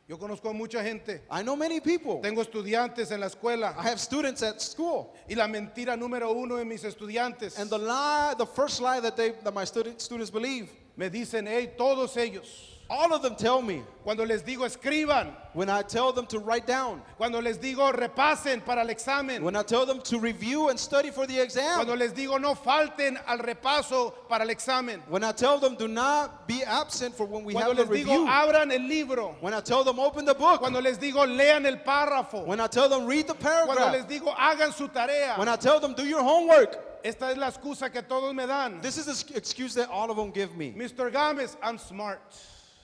Yo conozco a mucha gente. I know many people. Tengo estudiantes en la escuela. I have students at school, Y la mentira número uno de mis estudiantes and the first lie that my students believe, me dicen, hey, todos ellos All of them tell me. Cuando les digo escriban, When I tell them to write down. cuando les digo repasen para el examen, When I tell them to review and study for the exam. cuando les digo no falten al repaso para el examen, When I tell them do not be absent for when we cuando have the les digo review. abran el libro, When I tell them open the book. cuando les digo lean el párrafo, When I tell them read the cuando les paragraph. digo hagan su tarea. When I tell them do your homework. Esta es la excusa que todos me dan. This is the excuse that all of them give me. Mr. Gómez, I'm smart.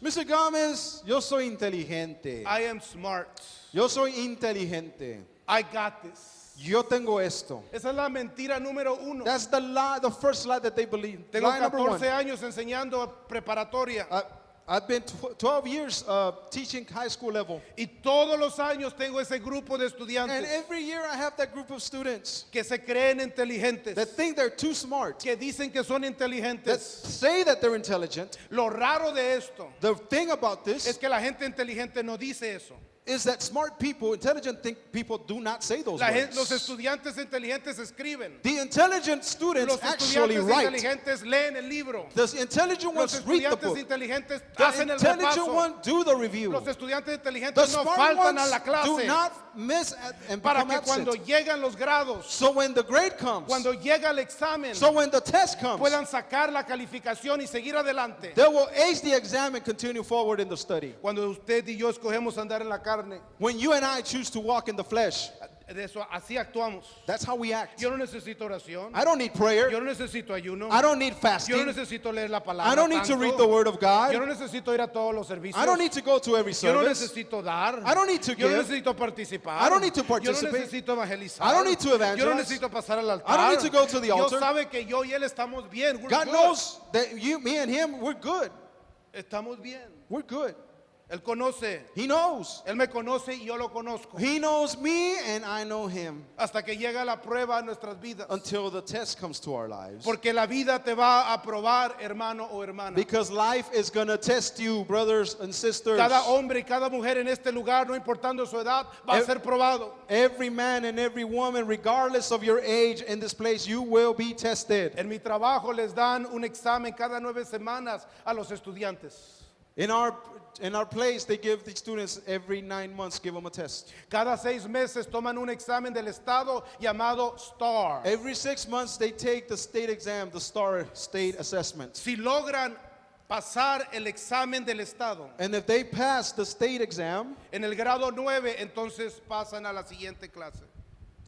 Mr. Gómez, yo soy inteligente. I am smart. Yo soy inteligente. I got this. Yo tengo esto. Esa es la mentira número uno. That's the lie, the first lie that they believe. Tengo Lie number 14 one. años enseñando preparatoria. I've been 12 years teaching high school level. Y todos los años tengo ese grupo de And estudiantes every year I have that group of students que se creen inteligentes, that think they're too smart, que dicen que son that inteligentes. say that they're intelligent. Lo raro de esto The thing about es this que la gente inteligente no dice eso. is that smart people, intelligent people do not say those words. Los estudiantes inteligentes escriben. The intelligent students Los actually estudiantes write. inteligentes leen el libro. The intelligent Los ones read the estudiantes book. inteligentes The hacen el intelligent repaso. ones do the review. Los estudiantes The inteligentes no smart faltan a ones la do clase not miss and para become que cuando absent. llegan los grados, So when the grade comes, cuando llega el examen, so when the test comes, puedan sacar la calificación y seguir adelante. they will ace the exam and continue forward in the study. Cuando usted y yo escogemos andar en la carne, When you and I choose to walk in the flesh, de eso así actuamos. that's how we act. Yo no necesito oración. I don't need prayer. Yo no necesito ayuno. I don't need Yo no fasting. necesito leer la palabra. I don't need to tanto. read the word of Yo God. no necesito ir a todos los servicios. I don't need to go to every Yo no service. necesito dar. I don't need to Yo no give. necesito participar. I don't need to Yo no participate. necesito evangelizar. I don't need to Yo no evangelize. necesito pasar al altar. I don't need to go to the altar. Dios sabe que yo y él estamos bien. We're God good. knows that you, me and him, we're good. Estamos bien. We're good. Él conoce. He knows. Él me conoce y yo lo conozco. He knows me and I know him Hasta que llega la prueba a nuestras vidas. until the test comes to our lives. Porque la vida te va a probar, hermano o hermana. Because life is going to test you, brothers and sisters. Cada hombre y cada mujer en este lugar, no importando su edad, va a ser probado. Every man and every woman, regardless of your age in this place, you will be tested. En mi trabajo les dan un examen cada 9 semanas a los estudiantes. In our place, they give the students every 9 months, give them a test. Cada 6 meses toman un examen del estado llamado STAR. Every 6 months, they take the state exam, the STAR state assessment. Si logran pasar el examen del estado And if they pass the state exam, en el grado 9, entonces pasan a la siguiente clase.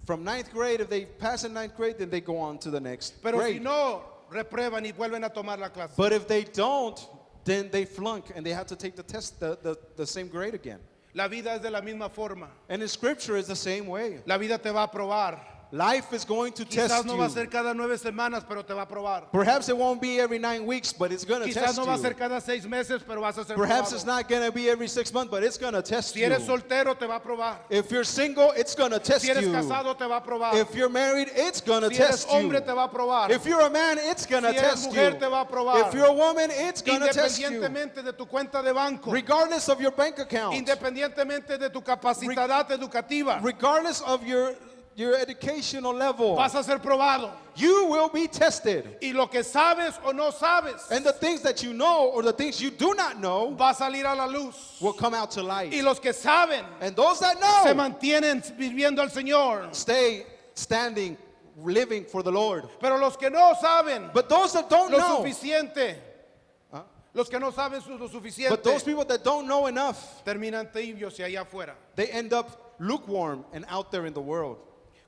from 9th grade, if they pass in 9th grade, then they go on to the next Pero si grade. no, reprueban y vuelven a tomar la clase. But if they don't, then they flunk and they have to take the test, the same grade again. La vida es de la misma forma. And in scripture is the same way. La vida te va a probar. Life is going to Quizás test no va a you. ser cada 9 semanas, pero te va a probar. Perhaps it won't be every 9 weeks, but it's going to Quizás test no va a ser you. cada 6 meses, pero vas a ser Perhaps probado. it's not going to be every 6 months, but it's going to test Si you. eres soltero, te va a probar. If you're single, it's going to test Si eres you. casado, te va a probar. If you're married, it's going to Si eres test you. hombre, te va a probar. If you're a man, it's going to Si eres test mujer, you. te va a probar. If you're a woman, it's going to test you. Independientemente de tu cuenta de banco. Regardless of your bank account. Independientemente de tu capacidad educativa. Regardless of your educational level. Vas a ser probado. You will be tested. Y lo que sabes o no sabes And the things that you know or the things you do not know va a salir a la luz. will come out to light. Y los que saben And those that se know mantienen viviendo al Señor. stay standing, living for the Lord. Pero los que no saben But those that don't lo know, suficiente, los que no saben lo but suficiente, those people that don't know enough, terminan tibios y allá afuera. they end up lukewarm and out there in the world.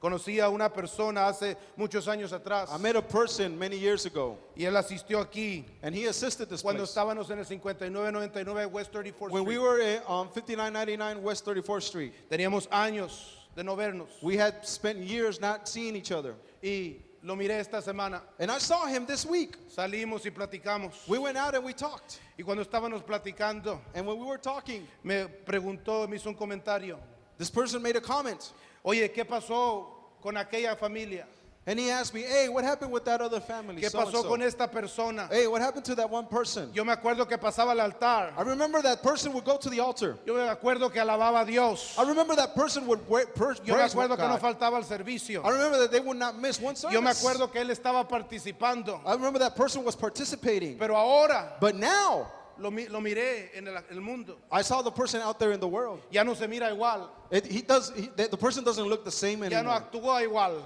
Conocí a una persona hace muchos años atrás I met a person many years ago, y él asistió aquí and he assisted this cuando place. estábamos en el 5999 West 34th When we Street. were on 5999 West 34th Street, Teníamos años de no vernos we had spent years not seeing each other. y lo miré esta semana. And I saw him this week. Salimos y platicamos. We went out and we talked. Y cuando estábamos platicando, And when we were talking, me preguntó, me hizo un comentario. this person made a comment. Oye, ¿qué pasó con aquella familia? And he asked me, hey, what happened with that other family? ¿Qué pasó con esta persona? Hey, what happened to that one person? Yo me acuerdo que pasaba al altar. I remember that person would go to the altar. Yo me acuerdo que alababa a Dios. I remember that person would praise Yo me acuerdo que no God. faltaba al servicio. I remember that they would not miss one service. Yo me acuerdo que él estaba participando. I remember that person was participating. Pero ahora But now, lo miré en el mundo. I saw the person out there in the world. Ya no se mira igual. The person doesn't look the same Ya no anymore. actúa igual.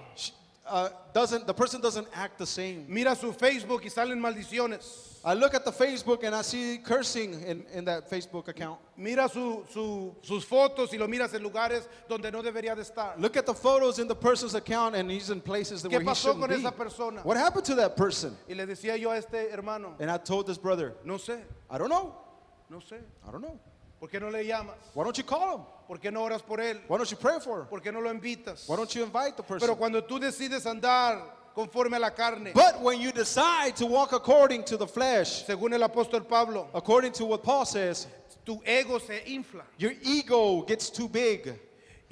The person doesn't act the same. Mira su Facebook y salen maldiciones. I look at the Facebook and I see cursing in that Facebook account. Mira sus fotos y lo miras en lugares donde no debería de estar. Look at the photos in the person's account and he's in places ¿Qué where he pasó shouldn't con be. esa persona? What happened to that person? Y le decía yo a este hermano, And I told this brother, no sé, I don't know. no sé. I don't know. ¿Por qué no le llamas? Why don't you call him? ¿Por qué no oras por él? Why don't you pray for him? ¿Por qué no lo invitas? Why don't you invite the person? Pero cuando tú decides andar conforme a la carne, But when you decide to walk according to the flesh, según el apóstol Pablo, according to what Paul says, tu ego se infla your ego gets too big.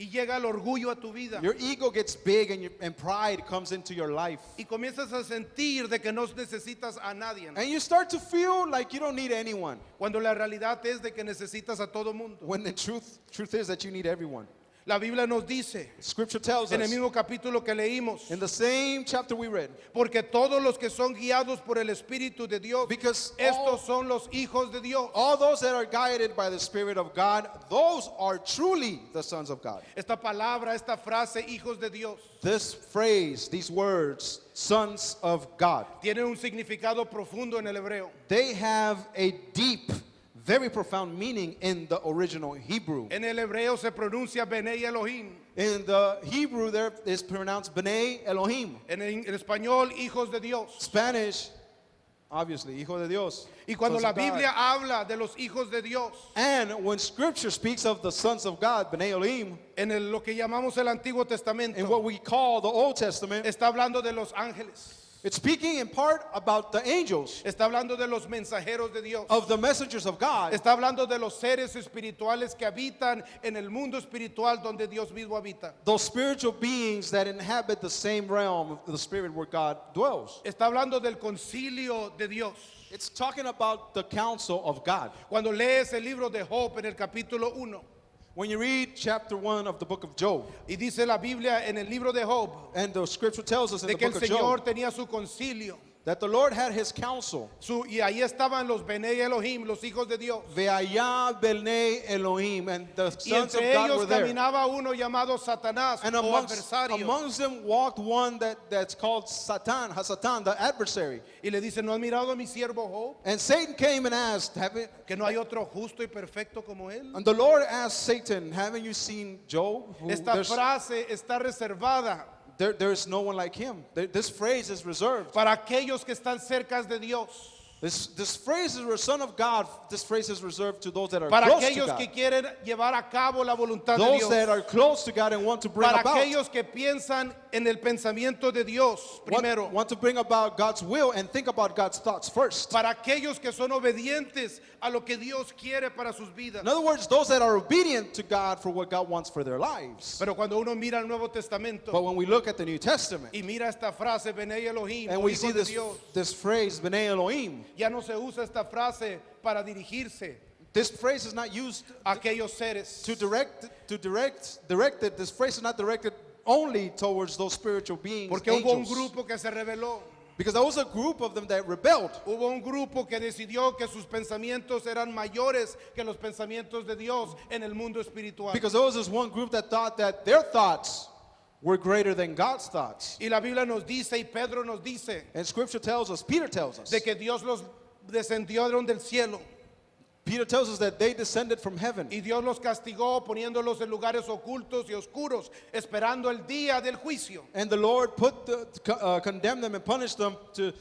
y llega el orgullo a tu vida. Your ego gets big and pride comes into your life. Y comienzas a sentir de que no necesitas a nadie. And you start to feel like you don't need anyone. Cuando la realidad es de que necesitas a todo mundo. When the truth is that you need everyone. La Biblia nos dice, Scripture tells en el us, mismo capítulo que leímos, in the same chapter we read, porque todos los que son guiados por el Espíritu de Dios, because estos son los hijos de Dios. all those that are guided by the Spirit of God, those are truly the sons of God. Esta palabra, esta frase, hijos de Dios, This phrase, these words, sons of God, tienen un significado profundo en el hebreo. they have a deep, very profound meaning in the original Hebrew. En el hebreo se pronuncia Benei Elohim. In the Hebrew, there is pronounced B'nai Elohim. En español, hijos de Dios. Spanish, obviously, Hijo de Dios. Y cuando sons la of God. Biblia habla de los hijos de Dios, And when Scripture speaks of the sons of God, B'nai Elohim, en lo que llamamos el Antiguo in Testamento, what we call the Old Testament, está hablando de los ángeles, it's speaking in part about the angels, está hablando de los mensajeros de Dios, of the messengers of God, está hablando de los seres espirituales que habitan en el mundo espiritual donde Dios mismo habita. those spiritual beings that inhabit the same realm of the Spirit where God dwells. Está hablando del concilio de Dios. It's talking about the counsel of God. Cuando lees el libro de Job en el capítulo 1, When you read chapter 1 of the book of Job, y dice la Biblia en el libro de Job, and the Scripture tells us in de the que el book of Señor Job, tenía su concilio, that the Lord had his counsel. y ahí estaban los Benei Elohim, los hijos de Dios. Ve'aya B'nai Elohim, and the Y sons of entre God were ellos there. caminaba uno llamado Satanás, And o amongst adversario. them walked one that's called Satan, Hasatan, the adversary. Y le dice, ¿no has mirado a mi siervo Job? And Satan came and asked, Que no hay otro justo y perfecto como él. and the Lord asked Satan, haven't you seen Job? Esta frase está reservada There's no one like him. This phrase is reserved. para aquellos que están cerca de Dios, This phrase is a son of God. This phrase is reserved to those that are para close to aquellos God. que quieren llevar a cabo la voluntad de Those Dios, that are close to God and want to bring para about aquellos que piensan en el pensamiento de Dios primero, want to bring about God's will and think about God's thoughts first. para aquellos que son obedientes a lo que Dios quiere para sus vidas. In other words, those that are obedient to God for what God wants for their lives. Pero cuando uno mira el Nuevo Testamento But when we look at the New Testament y mira esta frase, Benei Elohim, and o we hijos see de this, Dios, this phrase, B'nai Elohim, ya no se usa esta frase para dirigirse this phrase is not used a aquellos seres, to direct it. This phrase is not directed only towards those spiritual beings, porque hubo un angels. grupo que se rebeló. Because there was a group of them that rebelled. Hubo un grupo que decidió que sus pensamientos eran mayores que los pensamientos de Dios en el mundo espiritual. Because there was this one group that thought that their thoughts were greater than God's thoughts. Y la Biblia nos dice, y Pedro nos dice, And Scripture tells us, Peter tells us, de que Dios los descendió del cielo Peter tells us that they descended from heaven. y Dios los castigó poniéndolos en lugares ocultos y oscuros, esperando el día del juicio. And the Lord condemned them and punished them to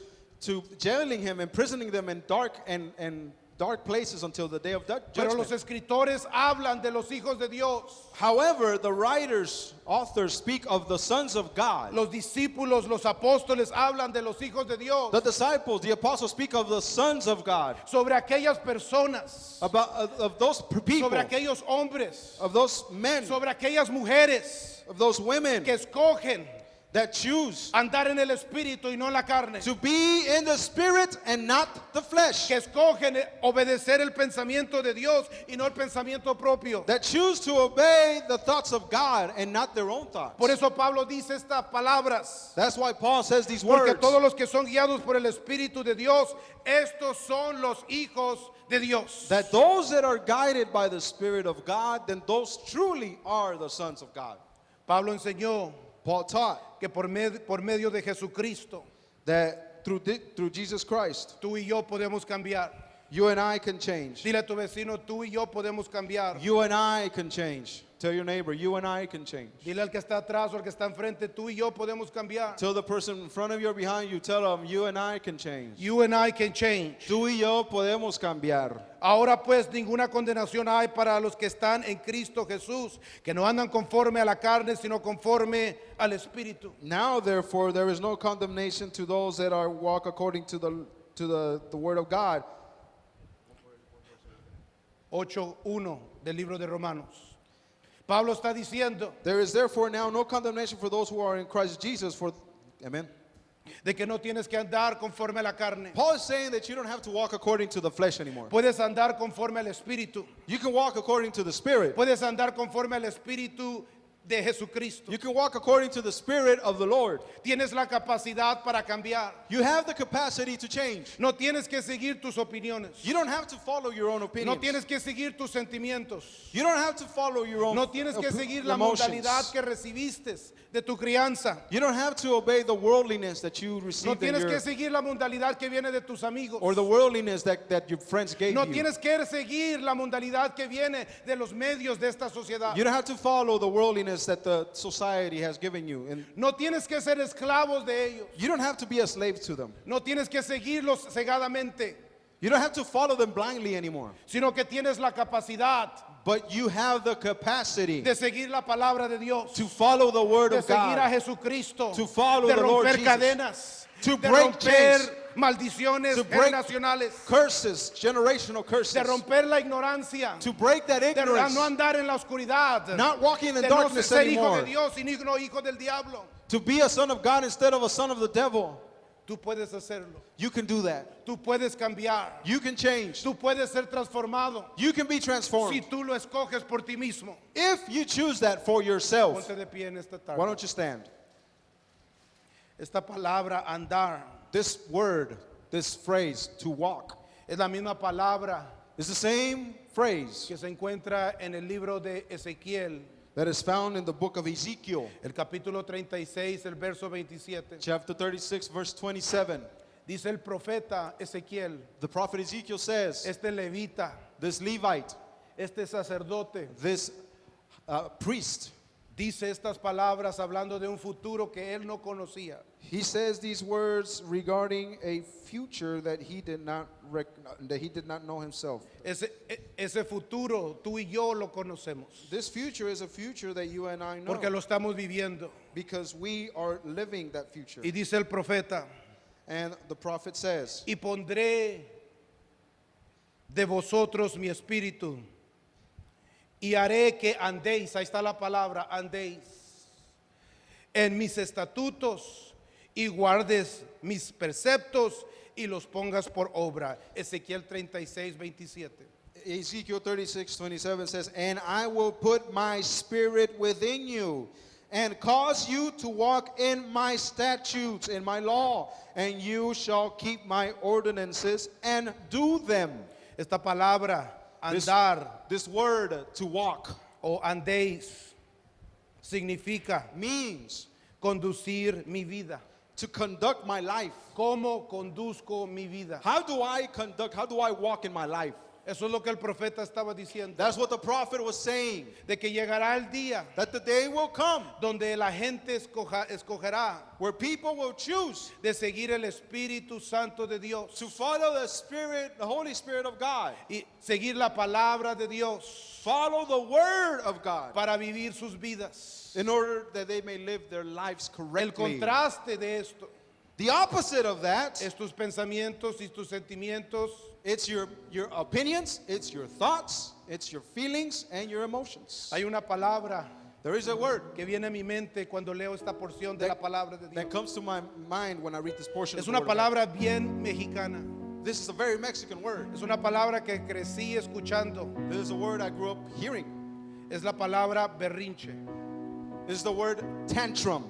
jailing him, imprisoning them in dark places until the day of Pero los judgment. escritores hablan de los hijos de Dios. However, the authors speak of the sons of God. Los discípulos, los apóstoles hablan de los hijos de Dios. The disciples, the apostles speak of the sons of God, Sobre aquellas personas, about of those people, sobre aquellos hombres, of those men, sobre aquellas mujeres of those women que escogen that choose andar en el espíritu y no en la carne, to be in the spirit and not the flesh, que escogen obedecer el pensamiento de Dios y no el pensamiento propio. that choose to obey the thoughts of God and not their own thoughts. Por eso Pablo dice estas palabras, That's why Paul says these porque words. todos los que son guiados por el Espíritu de Dios, estos son los hijos de Dios. That those that are guided by the Spirit of God, then those truly are the sons of God. Pablo enseñó Paul taught que por medio de Jesucristo, that through Jesus Christ, tú y yo podemos cambiar. you and I can change. Dile a tu vecino, tú y yo podemos cambiar. You and I can change. Tell your neighbor, you and I can change. Dile al que está atrás o al que está enfrente, tú y yo podemos cambiar. Tell the person in front of you or behind you, tell them, you and I can change. You and I can change. Tú y yo podemos cambiar. Ahora pues ninguna condenación hay para los que están en Cristo Jesús, que no andan conforme a la carne, sino conforme al Espíritu. Now, therefore, there is no condemnation to those that are walk according to the word of God. 8:1 del libro de Romanos. Pablo está diciendo There is therefore now no condemnation for those who are in Christ Jesus. Amen. de que no tienes que andar conforme a la carne. Paul is saying that you don't have to walk according to the flesh anymore. Puedes andar conforme al Espíritu. You can walk according to the Spirit. Puedes andar conforme al Espíritu de Jesucristo. You can walk according to the Spirit of the Lord. Tienes la capacidad para cambiar. You have the capacity to change. No tienes que seguir tus opiniones. You don't have to follow your own No opinions. tienes que seguir tus sentimientos. You don't have to follow your own No tienes que seguir la emotions. modalidad que recibiste de tu crianza. You don't have to obey the worldliness that you No received in tienes your, que seguir la modalidad que viene de tus amigos. or the worldliness that your friends gave No you. tienes que seguir la modalidad que viene de los medios de esta sociedad. You don't have to follow the worldliness that the society has given you. And No tienes que ser esclavos de ellos. you don't have to be a slave to them. No tienes que seguirlos cegadamente, You don't have to follow them blindly anymore. sino que tienes la capacidad But you have the capacity de seguir la palabra de Dios, to follow the word de of seguir a God, Jesucristo, to follow de the Lord romper Jesus, cadenas, to de break romper chains, maldiciones to break generacionales, curses, generational curses, de romper la ignorancia, to break that de ignorance, no andar en la oscuridad, not walking in de no darkness ser hijo anymore, de Dios y no hijo del diablo. to be a son of God instead of a son of the devil. Tú puedes hacerlo, You can do that. tú puedes cambiar, You can change. tú puedes ser transformado You can be transformed. si tú lo escoges por ti mismo. If you choose that for yourself, Ponte de pie en esta why tarde. don't you stand? Esta palabra andar This word, this phrase, to walk, es la misma palabra is the same phrase que se encuentra en el libro de Ezequiel, that is found in the book of Ezekiel, el capítulo 36, el verso 27. chapter 36, verse 27. Dice el profeta Ezequiel, The prophet Ezekiel says, este levita, this Levite, este sacerdote, this priest, dice estas palabras hablando de un futuro que él no conocía. he says these words regarding a future that he did not know himself. Ese futuro tú y yo lo conocemos, This future is a future that you and I know porque lo estamos viviendo. because we are living that future. Y dice el profeta, And the prophet says, y pondré de vosotros mi espíritu y haré que andéis, ahí está la palabra, andéis, en mis estatutos y guardes mis preceptos y los pongas por obra. Ezequiel 36, 27. Ezekiel 36:27 says, and I will put my spirit within you and cause you to walk in my statutes, in my law, and you shall keep my ordinances and do them. Esta palabra, andar This word, to walk, o andéis, significa means conducir mi vida. to conduct my life. ¿Cómo conduzco mi vida? How do I walk in my life? Eso es lo que el profeta estaba diciendo. That's what the prophet was saying, De que llegará el día that the day will come donde la gente escogerá where people will choose de seguir el Espíritu Santo de Dios to follow the Spirit, the Holy Spirit of God, y seguir la palabra de Dios follow the Word of God, para vivir sus vidas. in order that they may live their lives El correctly. contraste de esto The opposite of that, es tus pensamientos y tus sentimientos it's your opinions, it's your thoughts, it's your feelings and your emotions. Hay una palabra There is a word que viene a mi mente cuando leo esta porción de la palabra de Dios. that comes to my mind when I read this portion. Es of the una Word of God. palabra bien mexicana. This is a very Mexican word. Es una palabra que crecí escuchando. This is a word I grew up hearing. Es la palabra berrinche. This is the word tantrum.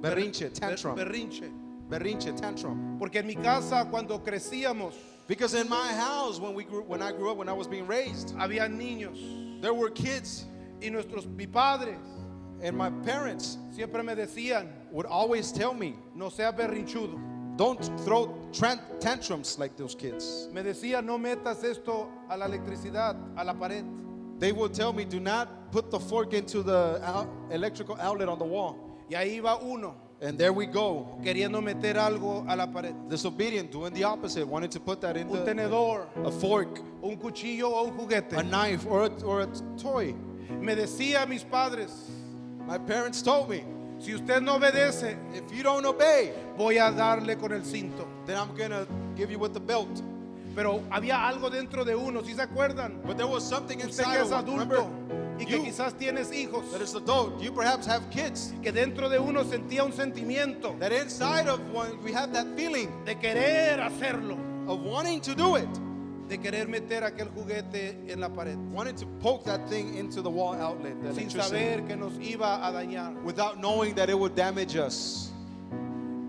Berrinche, tantrum. Berrinche. Berrinche, tantrum. Porque en mi casa cuando crecíamos Because in my house, when I grew up, when I was being raised, había niños there were kids, y mi padres and my parents siempre me decían, would always tell me, no seas berrinchudo. don't throw tantrums like those kids. Me decían, no metas esto a la electricidad, a la pared. They would tell me, do not put the fork into the electrical outlet on the wall. Y ahí va uno And there we go, queriendo meter algo a la pared. disobedient, doing the opposite, wanting to put that in Un tenedor, a fork, un cuchillo o un a juguete. knife, or a toy. Me decía mis padres, My parents told me, si usted no obedece, if you don't obey, voy a darle con el cinto. then I'm going to give you with the belt. Pero había algo dentro de uno, ¿sí se acuerdan? But there was something Usted inside que of es one. Remember, adulto y que you quizás tienes hijos, that is adult, you perhaps have kids, que dentro de uno sentía un sentimiento that inside of one, we have that feeling de querer hacerlo, of wanting to do it, de querer meter aquel juguete en la pared, wanting to poke that thing into the wall outlet, that sin electricity, saber que nos iba a dañar. without knowing that it would damage us.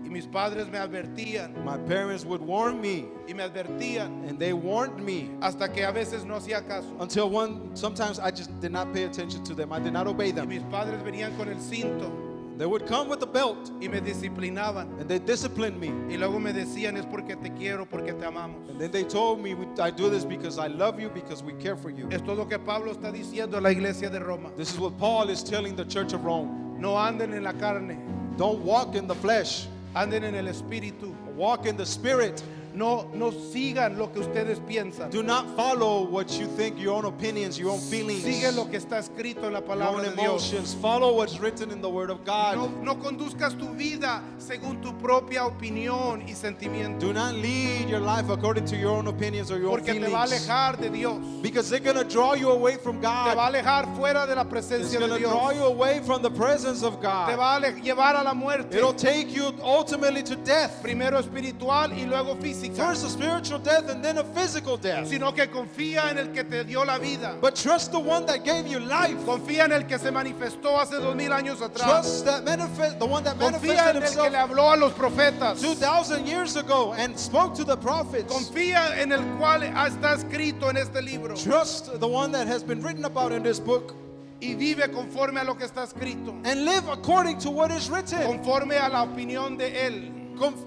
Y mis padres me advertían My parents would warn me, y me advertían and they warned me hasta que a veces no hacía caso. until sometimes I just did not pay attention to them. I did not obey Y them. mis padres venían con el cinto They would come with the belt, y me disciplinaban. and they disciplined me. Y luego me decían, es porque te quiero, porque te amamos. And then they told me, I do this because I love you, because we care for you. Esto es lo que Pablo está diciendo a la iglesia de Roma. This is what Paul is telling the church of Rome. No anden en la carne, Don't walk in the flesh, anden en el espíritu. walk in the spirit. No sigan lo que ustedes piensan. Do not follow what you think, your own opinions, your own feelings, Sigue lo que está escrito en la your palabra own de Dios. emotions. Follow what's written in the Word of God. No conduzcas tu vida según tu propia opinión y sentimiento, Do not lead your life according to your own opinions or your own porque te va a feelings, alejar de Dios. because they're going to draw you away from Te va a God. alejar fuera de la It's presencia going de to draw Dios. you away from the presence of Te God. va a llevar a la muerte. It'll take you ultimately to death. Primero espiritual y luego física. First a spiritual death and then a physical death. Sino que confía en el que te dio la vida. But trust the one that gave you life. Confía en el que se manifestó hace 2000 años atrás. Trust the one that Confía manifested en el que himself le habló a los profetas. 2,000 years ago and spoke to the prophets. Confía en el cual está escrito en este libro. Trust the one that has been written about in this book Y vive conforme a lo que está escrito. and live according to what is written, Conforme a la opinión de él.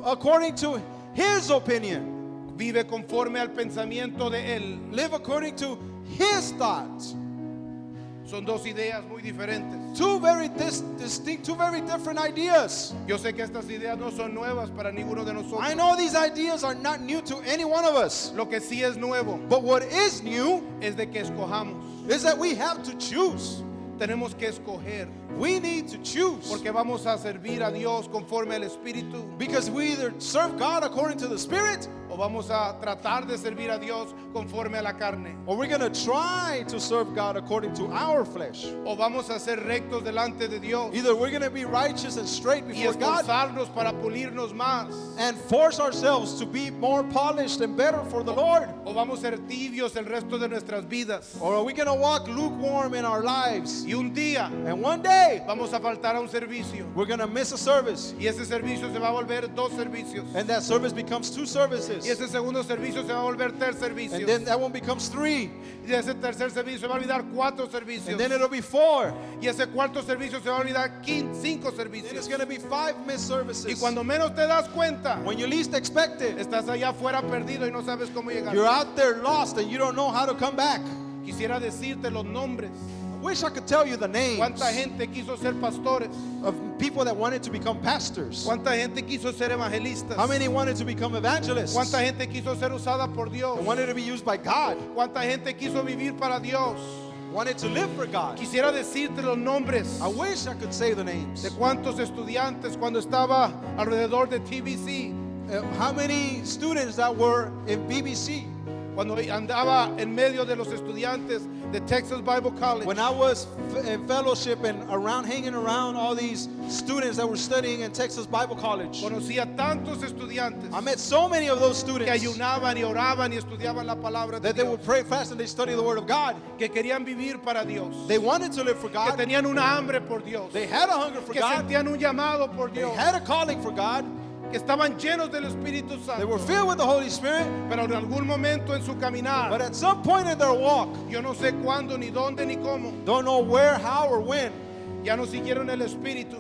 according to his opinion. Vive conforme al pensamiento de él. Live according to his thoughts. Son dos ideas muy diferentes. Two very distinct, two very different ideas. Yo sé que estas ideas no son nuevas para ninguno de nosotros. I know these ideas are not new to any one of us. Lo que sí es nuevo But what is new es de que escojamos. is that we have to choose. Tenemos que escoger We need to choose. porque vamos a servir a Dios conforme al Espíritu Because we either serve God according to the Spirit, o vamos a tratar de servir a Dios conforme a la carne, or we're going to try to serve God according to our flesh. o vamos a ser rectos delante de Dios Either we're going to be righteous and straight y before God esforzarnos para pulirnos más, and force ourselves to be more polished and better for the Lord. o vamos a ser tibios el resto de nuestras vidas. Or are we going to walk lukewarm in our lives? Y un día And one day, vamos a faltar a un servicio we're going to miss a service. y ese servicio se va a volver dos servicios And that service becomes two services. y ese segundo servicio se va a volver tres And servicios then that one becomes three. y ese tercer servicio se va a olvidar cuatro servicios And then it'll be four. y ese cuarto servicio se va a olvidar cinco Then it's servicios going to be five missed y services. cuando menos te das cuenta When you least expect it, estás allá afuera perdido y no sabes cómo llegar. you're out there lost and you don't know how to come back. Quisiera decirte los nombres. I wish I could tell you the names ¿Cuánta gente quiso ser pastores? of people that wanted to become pastors. ¿Cuánta gente quiso ser evangelistas? How many wanted to become evangelists? ¿Cuánta gente quiso ser usada por Dios? And wanted to be used by God. ¿Cuánta gente quiso vivir para Dios? Wanted to live for God. Quisiera decirte los nombres I wish I could say the names. de cuántos estudiantes cuando estaba alrededor de TBC How many students that were in BBC Cuando andaba en medio de los estudiantes de Texas Bible College, When I was in fellowship and hanging around all these students that were studying in Texas Bible College, conocía tantos estudiantes I met so many of those que students ayunaban y oraban y estudiaban la palabra de that they Dios, would pray fast and they study the Word of God. que querían vivir para Dios, They wanted to live for que God. tenían una hambre por Dios, They had a hunger for que God. sentían un llamado por They Dios, had a calling for God. que estaban llenos del Espíritu They were Santo, filled with the Holy Spirit. pero en algún momento en su But caminar, at some point in their walk, yo no sé cuándo, ni dónde, ni cómo, don't know where, how, or when, ya no siguieron el Espíritu,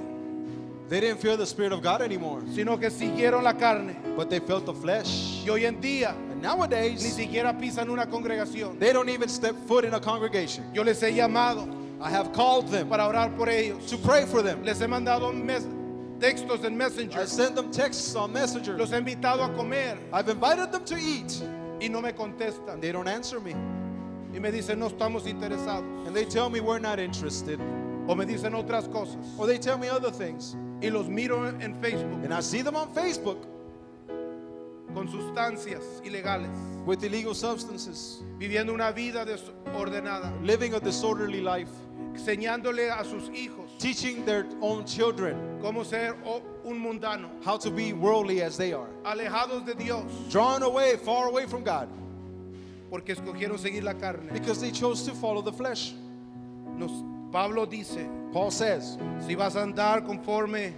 they didn't feel the Spirit of God anymore. sino que siguieron la carne. But they felt the flesh. Y hoy en día And ni nowadays, siquiera pisan una congregación. they don't even step foot in a congregation. Yo les he llamado I have called them para orar por ellos. to pray for them. Les he mandado textos en I Messenger. sent them texts on Messenger. Los he invitado a comer I've invited them to eat. y no me contestan. They don't answer me. Y me dicen, no estamos interesados. And they tell me we're not interested. O me dicen otras cosas. Or they tell me other things. Y los miro en Facebook And I see them on Facebook con sustancias ilegales, with illegal substances, viviendo una vida desordenada, living a disorderly life, enseñándole a sus hijos teaching their own children cómo ser un mundano, how to be worldly as they are, alejados de Dios, drawn away, far away from God, porque escogieron seguir la carne. because they chose to follow the flesh. Pablo dice, Paul says, si vas a andar conforme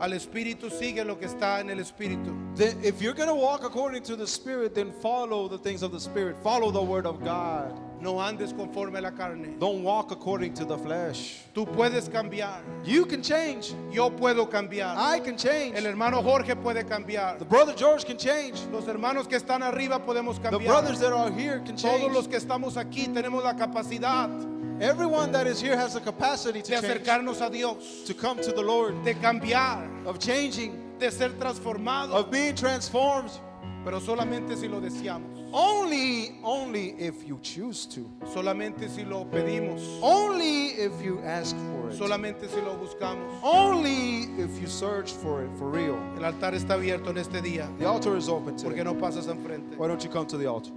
al Espíritu, sigue lo que está en el Espíritu. that if you're going to walk according to the Spirit, then follow the things of the Spirit. Follow the Word of God. No andes conforme a la carne. Don't walk according to the flesh. Tú puedes cambiar. You can change. Yo puedo cambiar. I can change. El hermano Jorge puede cambiar. The brother George can change. Los hermanos que están arriba podemos The cambiar. brothers that are here can Todos los change. que estamos aquí tenemos la capacidad Everyone that is here has the capacity de to change, acercarnos a Dios, to come to the Lord, de cambiar, of changing, de ser transformados, of being transformed. pero solamente si lo deseamos, Only if you choose to. solamente si lo pedimos, Only if you ask for it. solamente si lo buscamos. Only if you search for it for real. El altar está abierto en este día. The altar is open ¿Por qué today. no pasas enfrente? Why don't you come to the altar?